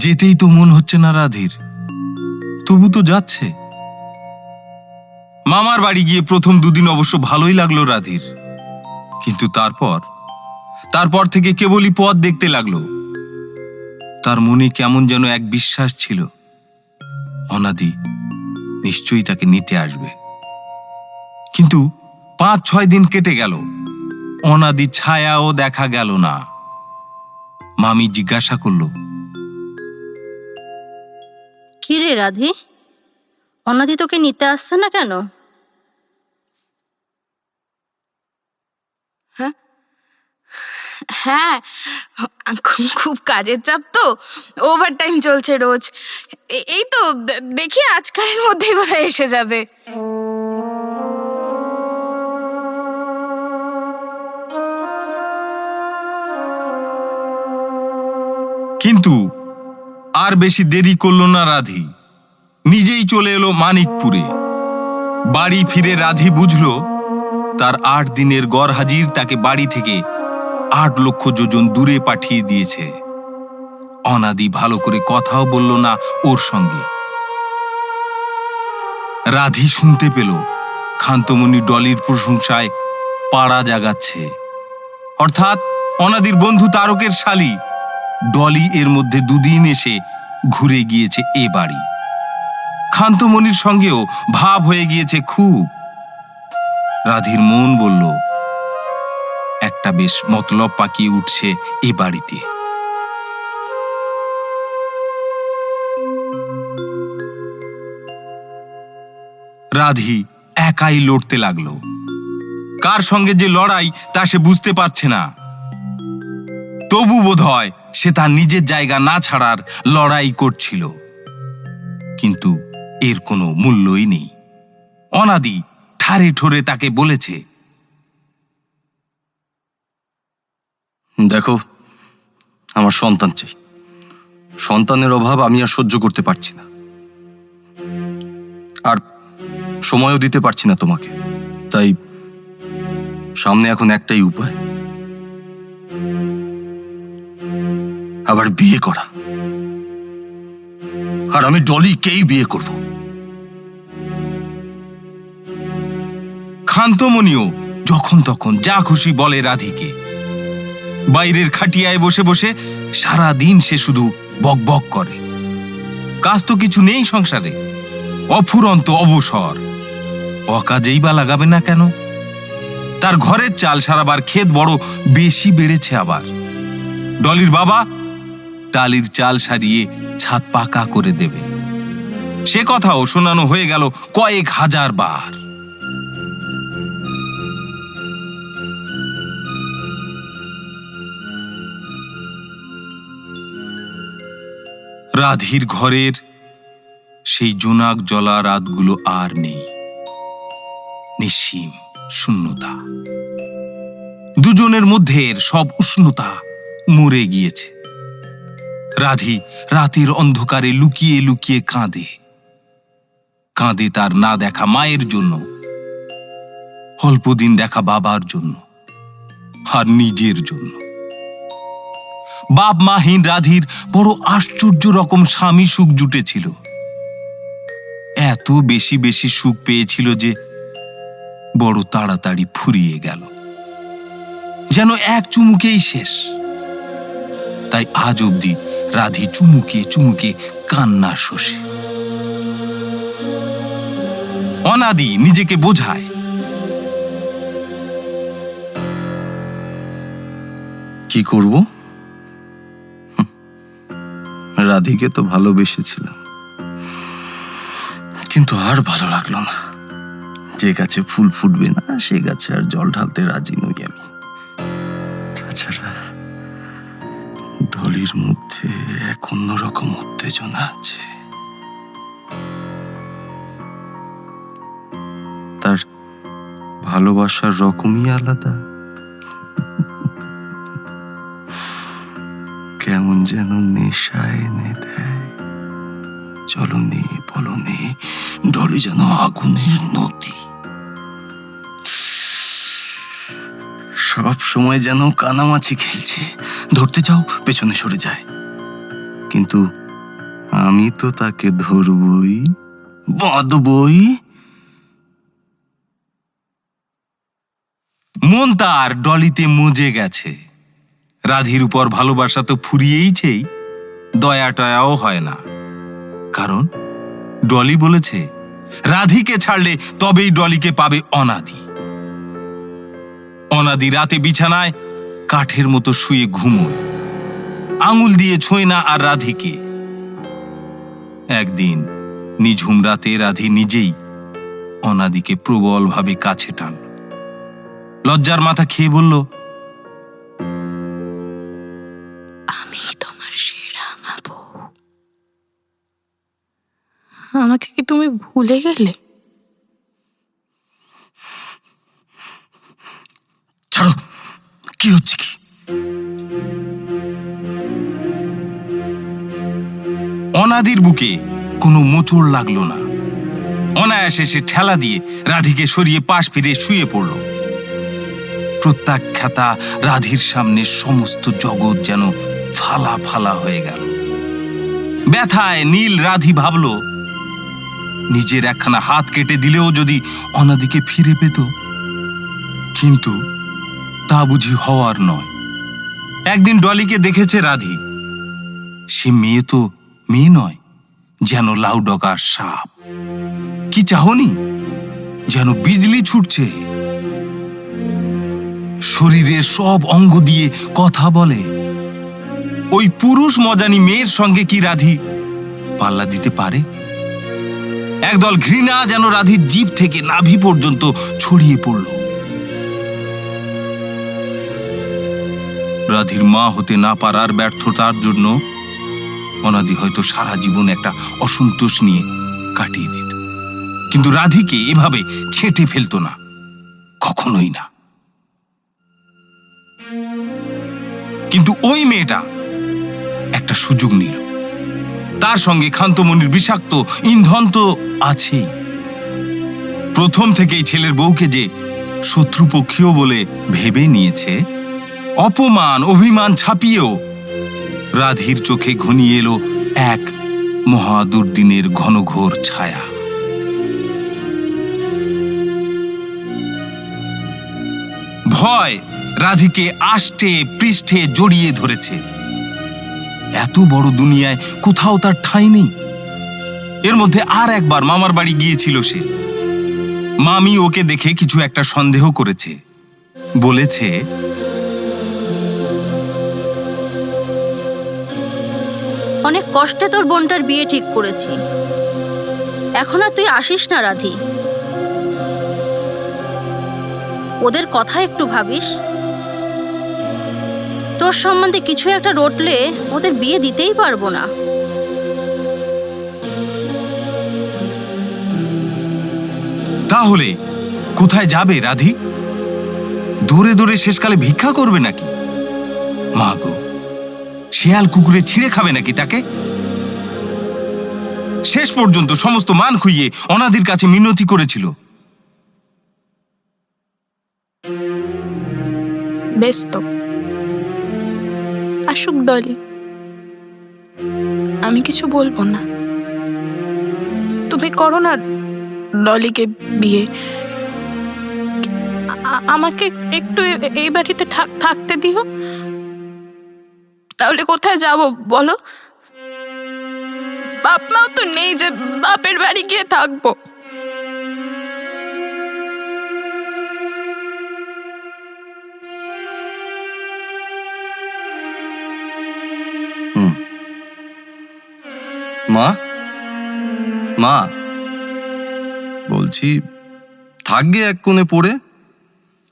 যেতেই তো মন হচ্ছে না রাধির, তবু তো যাচ্ছে। মামার বাড়ি গিয়ে প্রথম দুদিন অবশ্য ভালোই লাগলো রাধির, কিন্তু তারপর থেকে কেবলই পথ দেখতে লাগলো। তার মনে কেমন যেন এক বিশ্বাস ছিল, অনাদি নিশ্চয়ই তাকে নিতে আসবে। কিন্তু 5-6 দিন কেটে গেল, অনাদি ছায়াও দেখা গেল না। মামি জিজ্ঞাসা করলো, কি রে রাধি, অনাদি তোকে নিতে আসছে না কেন? হ্যাঁ, খুব কাজের চাপ তো, ওভার টাইম চলছে রোজ। এই তো দেখি আজকালের মধ্যেই বোধহয় এসে যাবে। কিন্তু আর বেশি দেরি করল না রাধি, নিজেই চলে এলো মানিকপুরে। বাড়ি ফিরে রাধি বুঝল তার 8 দিনের গড় হাজির তাকে বাড়ি থেকে 8 লক্ষ যোজন দূরে পাঠিয়ে দিয়েছে। অনাদি ভালো করে কথাও বলল না ওর সঙ্গে। রাধি শুনতে পেল খান্তমণি ডলির প্রশংসায় পাড়া জাগাচ্ছে। অর্থাৎ অনাদির বন্ধু তারকের শালী ডলি এর মধ্যে 2 দিন এসে ঘুরে গিয়েছে এ বাড়ি। ক্ষান্তমণির সঙ্গেও ভাব হয়ে গিয়েছে খুব। রাধির মন বলল, একটা বেশ মতলব পাকিয়ে উঠছে এ বাড়িতে। রাধি একাই লড়তে লাগলো। কার সঙ্গে যে লড়াই তা সে বুঝতে পারছে না। তবু বোধহয় সে তার নিজের জায়গা না ছাড়ার লড়াই করছিল, কিন্তু এর কোনো মূল্যই নেই। অনাদি ঠারে ঠোরে তাকে বলেছে, দেখো, আমার সন্তান চাই। সন্তানের অভাব আমি আর সহ্য করতে পারছি না, আর সময়ও দিতে পারছি না তোমাকে। তাই সামনে এখন একটাই উপায়, আবার বিয়ে করা। আর আমি ডলিকেই বিয়ে করব। ক্ষান্তমণিও যখন তখন যা খুশি বলে রাধিকে। বাইরের খাটিয়ায় বসে বসে সারা দিন সে শুধু বকবক করে। কাজ তো কিছু নেই সংসারে, অফুরন্ত অবসর। অকাজেই বা লাগাবে না কেন? তার ঘরের চাল সারাবার ক্ষেত বড় বেশি বেড়েছে। আবার ডলির বাবা টালির চাল সারিয়ে ছাদ পাকা করে দেবে, সে কথাও শোনানো হয়ে গেল কয়েক হাজার বার। রাধির ঘরের সেই জোনাক জ্বলা রাতগুলো আর নেই। নিশ্চিম শূন্যতা, দুজনের মধ্যের সব উষ্ণতা মরে গিয়েছে। রাধি রাতের অন্ধকারে লুকিয়ে লুকিয়ে কাঁদে। কাঁদে তার না দেখা মায়ের জন্য, অল্পদিন দেখা বাবার জন্য, আর নিজের জন্য। বাপ মাহীন রাধির বড় আশ্চর্য রকম স্বামী সুখ জুটেছিল। এত বেশি বেশি সুখ পেয়েছিল যে বড় তাড়াতাড়ি ফুরিয়ে গেল, যেন এক চুমুকেই শেষ। তাই আজ অবধি রাধি চুমুকে চুমুকে কান্না শোষে। অনাদি নিজেকে বোঝায়, কি করব? রাধিকে তো ভালোবেসেছিলাম, কিন্তু আর ভালো লাগলো না। যে গাছে ফুল ফুটবে না সে গাছে আর জল ঢালতে রাজি নই আমি। তাছাড়া ডলির মধ্যে এক অন্যরকম উত্তেজনা আছে। তার ভালোবাসার রকমই আলাদা। কেমন যেন নেশা এনে দেয়। চলনি বলনি, ডলি যেন আগুনের নদী। সব সময় যেন কানামাছি খেলছে, ধরতে যাও পেছনে সরে যায়। কিন্তু আমি তো তাকে ধরবই, বাঁধবই। মন তার ডলিতে মজে গেছে। রাধির উপর ভালোবাসা তো ফুরিয়েইছেই, দয়া টয়াও হয় না। কারণ ডলি বলেছে, রাধিকে ছাড়লে তবেই ডলিকে পাবে অনাদি। অনাদি রাতে বিছানায় কাঠের মতো শুয়ে ঘুমোয়, আঙুল দিয়ে ছোঁয় না আর রাধিকে। একদিন নিঝুম রাতে রাধি নিজেই অনাদিকে প্রবলভাবে কাছে টানল। লজ্জার মাথা খেয়ে বলল, আমি তোমার সেই রাঙা বউ। আমাকে কি তুমি ভুলে গেলে? ছাড়ো, কি হচ্ছে কি? অনাদির বুকে কোনো মোচড় লাগলো না। অনায়াসে সে ঠেলা দিয়ে রাধিকে সরিয়ে পাশ ফিরে শুয়ে পড়ল। প্রত্যাখ্যাতা রাধির সামনে সমস্ত জগৎ যেন ফালা ফালা হয়ে গেল। ব্যথায় নীল রাধি ভাবল, নিজের একখানা হাত কেটে দিলেও যদি অনাদিকে ফিরে পেত। কিন্তু তা বুঝি হওয়ার নয়। একদিন ডলিকে দেখেছে রাধি। সে মেয়ে তো মেয়ে নয়, যেন লাউডকা সাপ। কি চাহনি, যেন বিজলি ছুটছে। শরীরের সব অঙ্গ দিয়ে কথা বলে। ওই পুরুষ মজানি মেয়ের সঙ্গে কি রাধি পাল্লা দিতে পারে? একদল ঘৃণা যেন রাধির জিভ থেকে নাভি পর্যন্ত ছড়িয়ে পড়ল। রাধির মা হতে না পারার ব্যর্থতার জন্য অনাদি হয়তো সারা জীবন একটা অসন্তোষ নিয়ে কাটিয়ে দিত, কিন্তু রাধিকে এভাবে ছেঁটে ফেলতো না, কখনোই না। কিন্তু ওই মেয়েটা একটা সুযোগ নিল। তার সঙ্গে খান্তমণির বিষাক্ত ইন্ধন তো আছেই। প্রথম থেকেই ছেলের বউকে যে শত্রুপক্ষীয় বলে ভেবে নিয়েছে, অপমান অভিমান ছাপিয়েও রাধির চোখে ঘনিয়ে এলো এক মহাদুর্দিনের ঘনঘোর ছায়া। ভয় রাধিকে আষ্টে পৃষ্ঠে জড়িয়ে ধরেছে। এত বড় দুনিয়ায় কোথাও তার ঠাঁই নেই। এর মধ্যে আর একবার মামার বাড়ি গিয়েছিল সে। মামি ওকে দেখে কিছু একটা সন্দেহ করেছে, বলেছে, অনেক কষ্টে তোর বোনটার বিয়ে ঠিক করেছি, এখন আর তুই আসিস না রাধি। ওদের কথা একটু ভাবিস। তোর সম্বন্ধে কিছু একটা রটলে ওদের বিয়ে দিতেই পারবো না। তাহলে কোথায় যাবে রাধি? দূরে দূরে শেষকালে ভিক্ষা করবে নাকি? মা গো, শেয়াল কুকুরে ছিঁড়ে খাবে নাকি তাকে? শেষ পর্যন্ত সমস্ত মান খুইয়ে অনাদির কাছে মিনতি করেছিল। বেশ তো, আসুক ডলি, আমি কিছু বলবো না। তুমি করো না ডলিকে বিয়ে। আমাকে একটু এই বাড়িতে থাকতে দিও, তাহলে কোথায় যাব বলো? বাপ মাও তো নেই যে বাপের বাড়ি গিয়ে থাকবো। মা, মা, বলছি থাকবে এক কোণে পড়ে,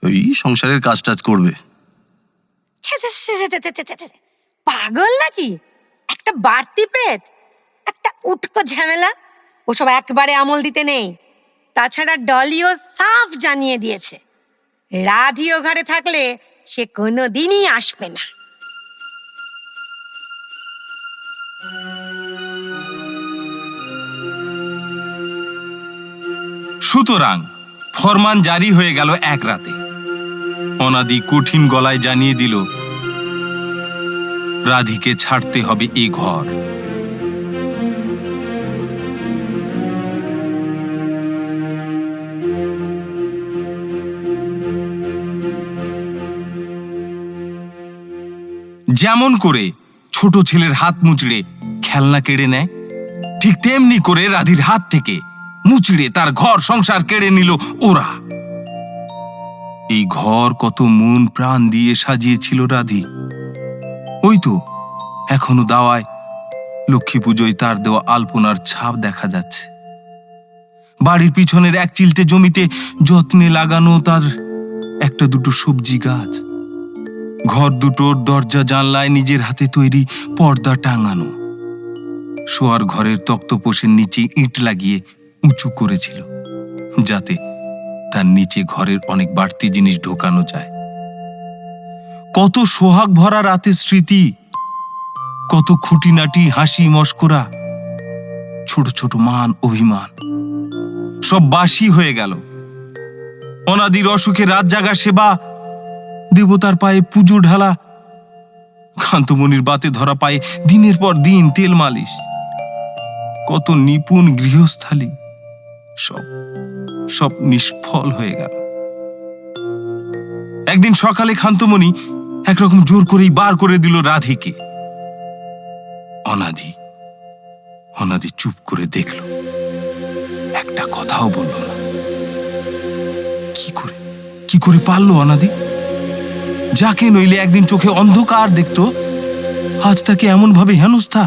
ওই সংসারের কাজ টাজ করবে। পাগল নাকি? একটা বাড়তি পেট, একটা উটকো ঝামেলা, ওসব একবারে আমল দিতে নেই। তাছাড়া ডলিও সাফ জানিয়ে দিয়েছে, রাধিও ঘরে থাকলে সে কোনোদিনই আসবে না। সুতরাং ফরমান জারি হয়ে গেল এক রাতে। অনাদি কঠিন গলায় জানিয়ে দিল, রাধিকে ছাড়তে হবে এ ঘর। যেমন করে ছোট ছেলের হাত মুচড়ে খেলনা কেড়ে নেয়, ঠিক তেমনি করে রাধির হাত থেকে মুচড়ে তার ঘর সংসার কেড়ে নিল ওরা। এই ঘর কত মন প্রাণ দিয়ে সাজিয়েছিল রাধি। ওই তো এখনো দাওয়ায় লক্ষ্মী পুজোয় তার দেওয়া আলপনার ছাপ দেখা যাচ্ছে। বাড়ির পিছনের এক চিলতে জমিতে যত্নে লাগানো তার একটা দুটো সবজি গাছ। ঘর দুটোর দরজা জানলায় নিজের হাতে তৈরি পর্দা টাঙানো। শোয়ার ঘরের তক্তপোষের নিচে ইট লাগিয়ে উঁচু করেছিল, যাতে তার নিচে ঘরের অনেক বাড়তি জিনিস ঢোকানো যায়। কত সোহাগ ভরা রাতের স্মৃতি, কত খুঁটিনাটি হাসি মস্করা, ছোট ছোট মান অভিমান, সব বাসি হয়ে গেল। অনাদির অসুখে রাত জাগা সেবা, দেবতার পায়ে পুজো ঢালা, কান্তমণির বাতে ধরা পায়ে দিনের পর দিন তেল মালিশ, কত নিপুণ গৃহস্থালী, সব সব নিষ্ফল হয়ে গেল। একদিন সকালে কান্তমণি একরকম জোর করেই বার করে দিল রাধিকে। অনাদি অনাদি চুপ করে দেখল, একটা কথাও বলল না। কি করে পারলো অনাদি? যাকে নইলে একদিন চোখে অন্ধকার দেখতো, আজ তাকে এমন ভাবে হেনস্থা।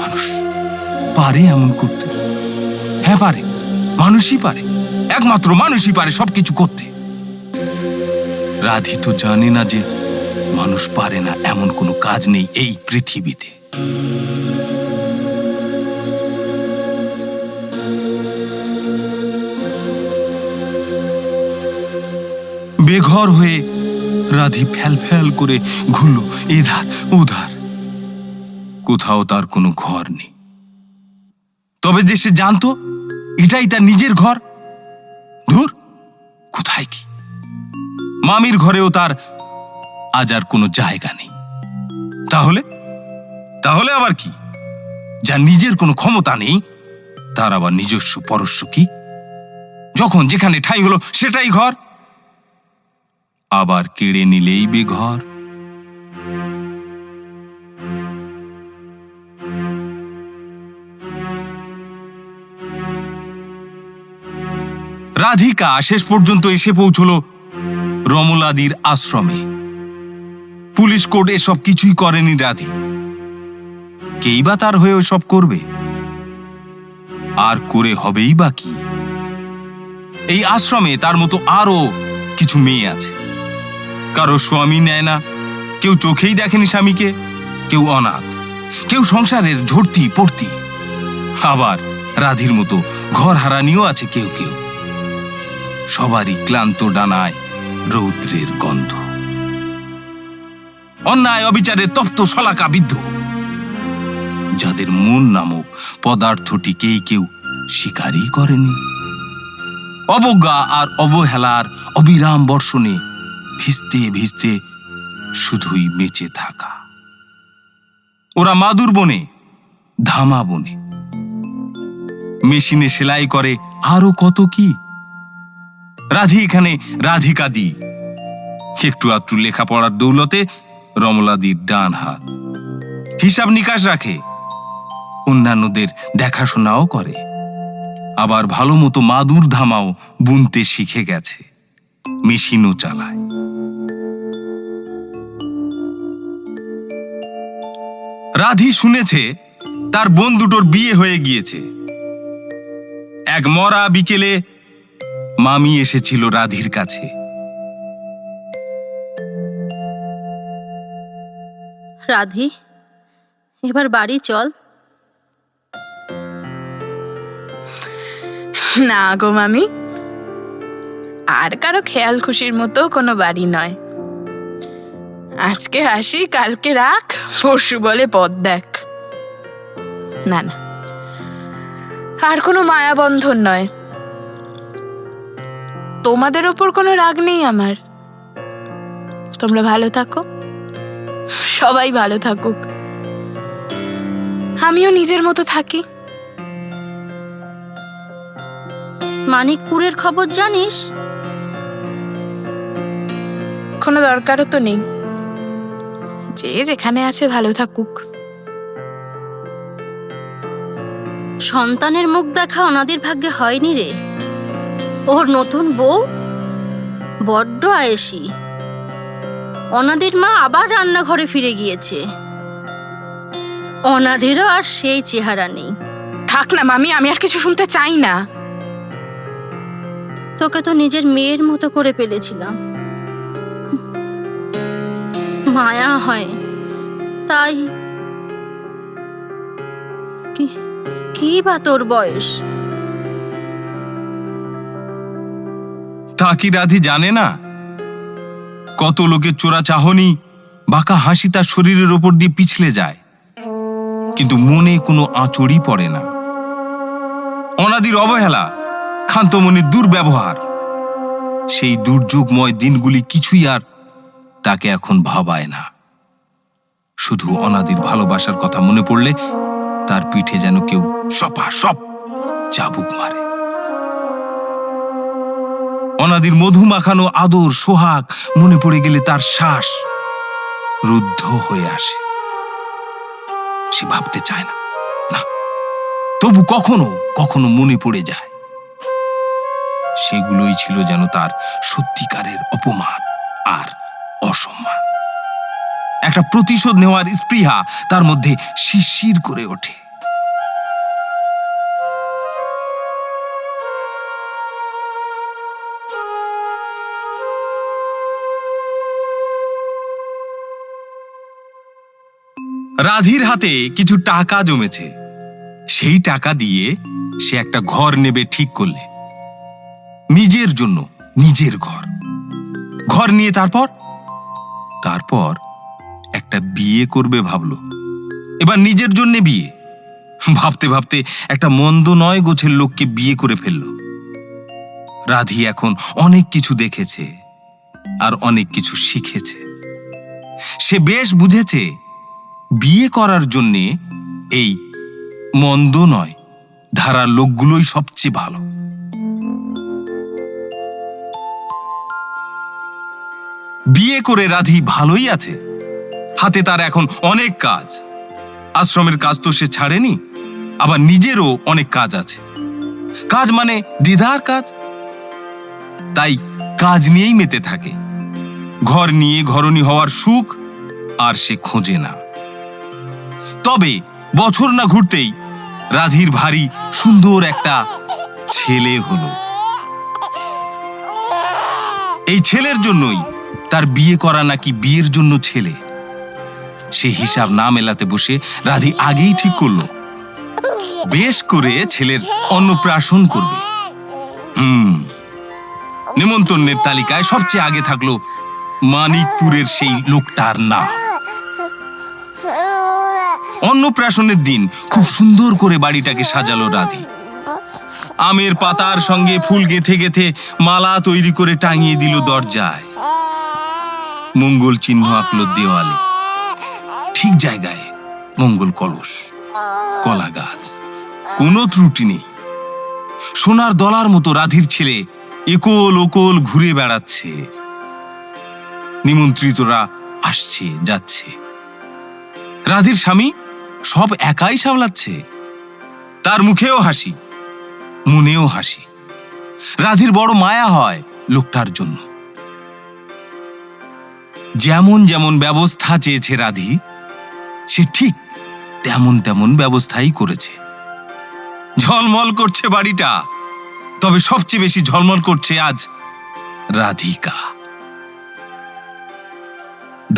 মানুষ পারে এমন করতে? হ্যাঁ পারে, মানুষই পারে, একমাত্র মানুষই পারে সবকিছু করতে। রাধি তো জানে না যে মানুষ পারে না এমন কোনো কাজ নেই এই পৃথিবীতে। বেঘর হয়ে রাধি ফ্যাল ফ্যাল করে ঘুরল এধার ওধার, কোথাও তার কোনো ঘর নেই। তবে যে সে জানতো এটাই তার নিজের ঘর, ধুর, কোথায় কি? মামির ঘরেও তার আজ আর কোনো জায়গা নেই। তাহলে আবার কি? যার নিজের কোনো ক্ষমতা নেই তার আবার নিজস্ব পরস্য কি? যখন যেখানে ঠাঁই হলো সেটাই ঘর, আবার কেড়ে নিলেই বেঘর। রাধিকা শেষ পর্যন্ত এসে পৌঁছল রমলাদির আশ্রমে। পুলিশ কোর্ট এসব কিছুই করেনি রাধি, কেই বা তার হয়ে সব করবে? আর করে হবেই বা কি? এই আশ্রমে তার মতো আরো কিছু মেয়ে আছে, কারো স্বামী নেয় না, কেউ চোখেই দেখেনি স্বামীকে, কেউ অনাথ, কেউ সংসারের ঝর্তি পড়তি, আবার রাধির মতো ঘর হারানিও আছে কেউ কেউ। সবারই ক্লান্ত ডানায় রৌদ্রের গন্ধ, অন্যায় অবিচারে তপ্ত শলাকা বিদ্ধ, যাদের মন নামক পদার্থটিকেই কেউ স্বীকারই করেনি। অবজ্ঞা আর অবহেলার অবিরাম বর্ষণে ভিজতে ভিজতে শুধুই বেঁচে থাকা। ওরা মাদুর বনে, ধামা বনে, মেশিনে সেলাই করে, আরো কত কি। রাধি এখানে রাধিকা দি, একটু আধটু লেখাপড়ার দৌলতে রমলাদির ডান হাত, হিসাব নিকাশ রাখে, অন্যান্যদের দেখাশোনাও করে, আবার ভালো মতো মাদুর ধামাও বুনতে শিখে গেছে, মেশিনও চালায়। রাধি শুনেছে তার বোন দুটোর বিয়ে হয়ে গিয়েছে। এক মরা বিকেলে মামি এসেছিল রাধির কাছে। রাধি, এবার বাড়ি চল। না গো মামি, আর কারো খেয়াল খুশির মতো কোনো বাড়ি নয়। আজকে আসি, কালকে রাখ, পরশু বলে পথ দেখ। না না, আর কোনো মায়াবন্ধন নয়। তোমাদের ওপর কোনো রাগ নেই আমার। তোমরা ভালো থাকো, সবাই ভালো থাকুক, আমিও নিজের মতো থাকি। মানিকপুরের খবর জানিস? কোনো দরকারও তো নেই, যে যেখানে আছে ভালো থাকুক। সন্তানের মুখ দেখা অনাদির ভাগ্যে হয়নি রে। ওর নতুন বউ বড্ড আয়েসি। অনাদির মা আবার রান্নাঘরে ফিরে গিয়েছে। অনাদিরও আর সেই চেহারা নেই। থাক না মামি, আমি আর কিছু শুনতে চাই না। তোকে তো নিজের মেয়ের মতো করে পেলেছিলাম, মায়া হয় তাই। কি বা তোর বয়স? তা কি রাধি জানে না? কত লোকের চোরা চাহনি, বাঁকা হাসি তার শরীরের ওপর দিয়ে পিছলে যায়, কিন্তু মনে কোনো আঁচড়ই পড়ে না। অনাদির অবহেলা, ক্ষান্তমণির দুর্ব্যবহার, সেই দুর্যোগময় দিনগুলি কিছুই আর তাকে এখন ভাবায় না। শুধু অনাদির ভালোবাসার কথা মনে পড়লে তার পিঠে যেন কেউ সপাসপ চাবুক মারে। অনাদির মধু মাখানো আদর সোহাগ মনে পড়ে গেলে তার শ্বাস রুদ্ধ হয়ে আসে। সে ভাবতে চায় না, না তবু কখনো কখনো মনে পড়ে যায়। সেগুলোই ছিল যেন তার সত্যিকারের অপমান আর অসম্মান। একটা প্রতিশোধ নেওয়ার স্পৃহা তার মধ্যে শিরশির করে ওঠে। রাধির হাতে কিছু টাকা জমেছে। সেই টাকা দিয়ে সে একটা ঘর নেবে ঠিক করলে, নিজের জন্য, নিজের ঘর। ঘর নিয়ে তারপর একটা বিয়ে করবে ভাবলো। এবার নিজের জন্য বিয়ে। ভাবতে ভাবতে একটা মন্দ নয় গোছের লোককে বিয়ে করে ফেলল। রাধি এখন অনেক কিছু দেখেছে আর অনেক কিছু শিখেছে। সে বেশ বুঝেছে বিয়ে করার জন্যে এই মন্দ নয় ধারার লোকগুলোই সবচেয়ে ভালো। বিয়ে করে রাধি ভালোই আছে। হাতে তার এখন অনেক কাজ। আশ্রমের কাজ তো সে ছাড়েনি, আবার নিজেরও অনেক কাজ আছে। কাজ মানে দিদার কাজ। তাই কাজ নিয়েই মেতে থাকে। ঘর নিয়ে ঘরণী হওয়ার সুখ আর সে খোঁজে না। তবে বছর না ঘুরতেই রাধির ভারী সুন্দর একটা ছেলে হলো। এই ছেলের জন্যই তার বিয়ে করা নাকি বিয়ের জন্য ছেলে। সে হিসাব না মেলাতে বসে রাধি আগেই ঠিক করলো বেশ করে ছেলের অন্নপ্রাশন করবে। নিমন্ত্রণের তালিকায় সবচেয়ে আগে থাকলো মানিকপুরের সেই লোকটার নাম। অন্নপ্রাশনের দিন খুব সুন্দর করে বাড়িটাকে সাজালো রাধি। আমের পাতার সঙ্গে ফুল গেঁথে গেঁথে মালা তৈরি করে টাঙিয়ে দিল দরজায়। মঙ্গল চিহ্ন আঁকলো দেওয়ালে। ঠিক জায়গায় মঙ্গল কলস, কলা গাছ, কোনো ত্রুটি নেই। সোনার দলার মতো রাধির ছেলে একল ওকল ঘুরে বেড়াচ্ছে। নিমন্ত্রিতরা আসছে যাচ্ছে। রাধির স্বামী সব একাই সামলাচ্ছে। তার মুখেও হাসি, মনেও হাসি। রাধির বড় মায়া হয় লোকটার জন্য। যেমন যেমন ব্যবস্থা চেয়েছে রাধি, সে ঠিক তেমন তেমন ব্যবস্থাই করেছে। ঝলমল করছে বাড়িটা, তবে সবচেয়ে বেশি ঝলমল করছে আজ রাধিকা।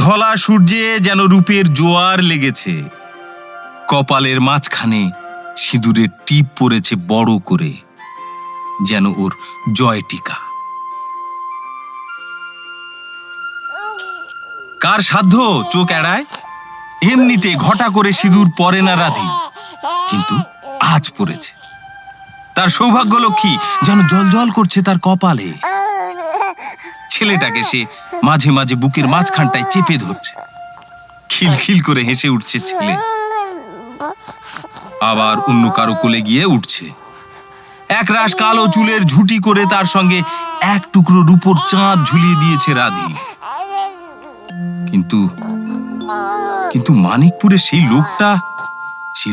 ঢলা সূর্যে যেন রূপের জোয়ার লেগেছে। কপালের মাঝখানে সিঁদুরের টিপ পড়েছে বড় করে, যেন ওর জয় টিকা। কার সাধ্য চোখ এড়ায়? এমনিতে ঘটা করে সিঁদুর পরে না রাধি, কিন্তু আজ পড়েছে। তার সৌভাগ্য লক্ষ্মী যেন জলজল করছে তার কপালে। ছেলেটাকে সে মাঝে মাঝে বুকের মাঝখানটায় চেপে ধরছে। খিলখিল করে হেসে উঠছে ছেলে। আবার অন্য কারো কোলে গিয়ে উঠছে। একরাশ কালো চুলের ঝুঁটি করে তার সঙ্গে এক টুকরো রূপোর চাঁদ ঝুলিয়ে দিয়েছে রাধি। কিন্তু মানিকপুরের সেই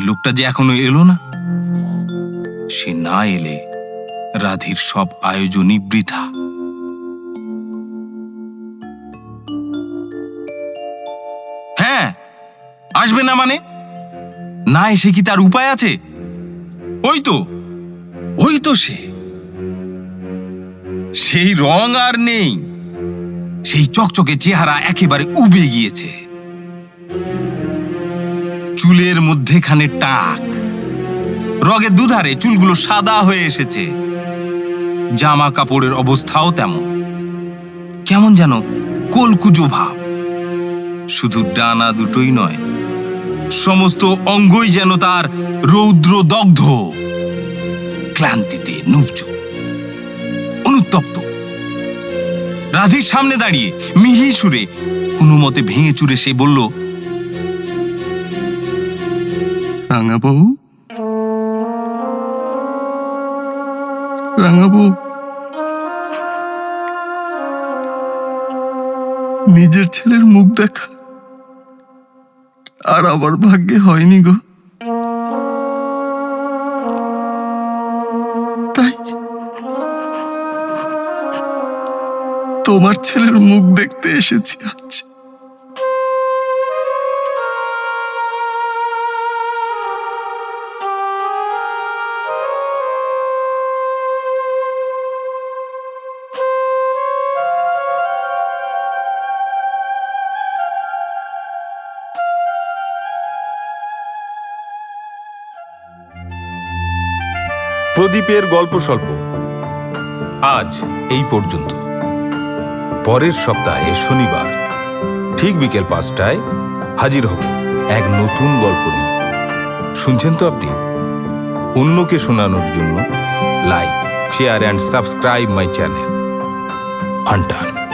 লোকটা যে এখনো এলো না। সে না এলে রাধির সব আয়োজনই বৃথা। হ্যাঁ, আসবে না মানে? না এসে কি তার উপায় আছে? ওই তো সেই রং আর নেই। সেই চকচকে চেহারা একেবারে উবে গিয়েছে। চুলের মধ্যেখানে টাক, রগের দুধারে চুলগুলো সাদা হয়ে এসেছে। জামা কাপড়ের অবস্থাও তেমন, কেমন যেন কলকুজো ভাব। শুধু ডানা দুটোই নয়, সমস্ত অঙ্গই যেন তার রৌদ্র দগ্ধ, ক্লান্তিতে নুবচুপ, অনুতপ্ত। রাধির সামনে দাঁড়িয়ে মিহি সুরে কোনো মতে ভেঙে চুরে সে বলল, রাঙাবউ, নিজের ছেলের মুখ দেখা আর আমার ভাগ্যে হয়নি গো। তোমার ছেলের মুখ দেখতে এসেছি আজ। প্রদীপের গল্প স্বল্প আজ এই পর্যন্ত। পরের সপ্তাহে শনিবার ঠিক বিকেল 5টায় হাজির হব এক নতুন গল্প নিয়ে। শুনছেন তো আপনি? অন্যকে শোনানোর জন্য like, share and subscribe my channel ফান্টান।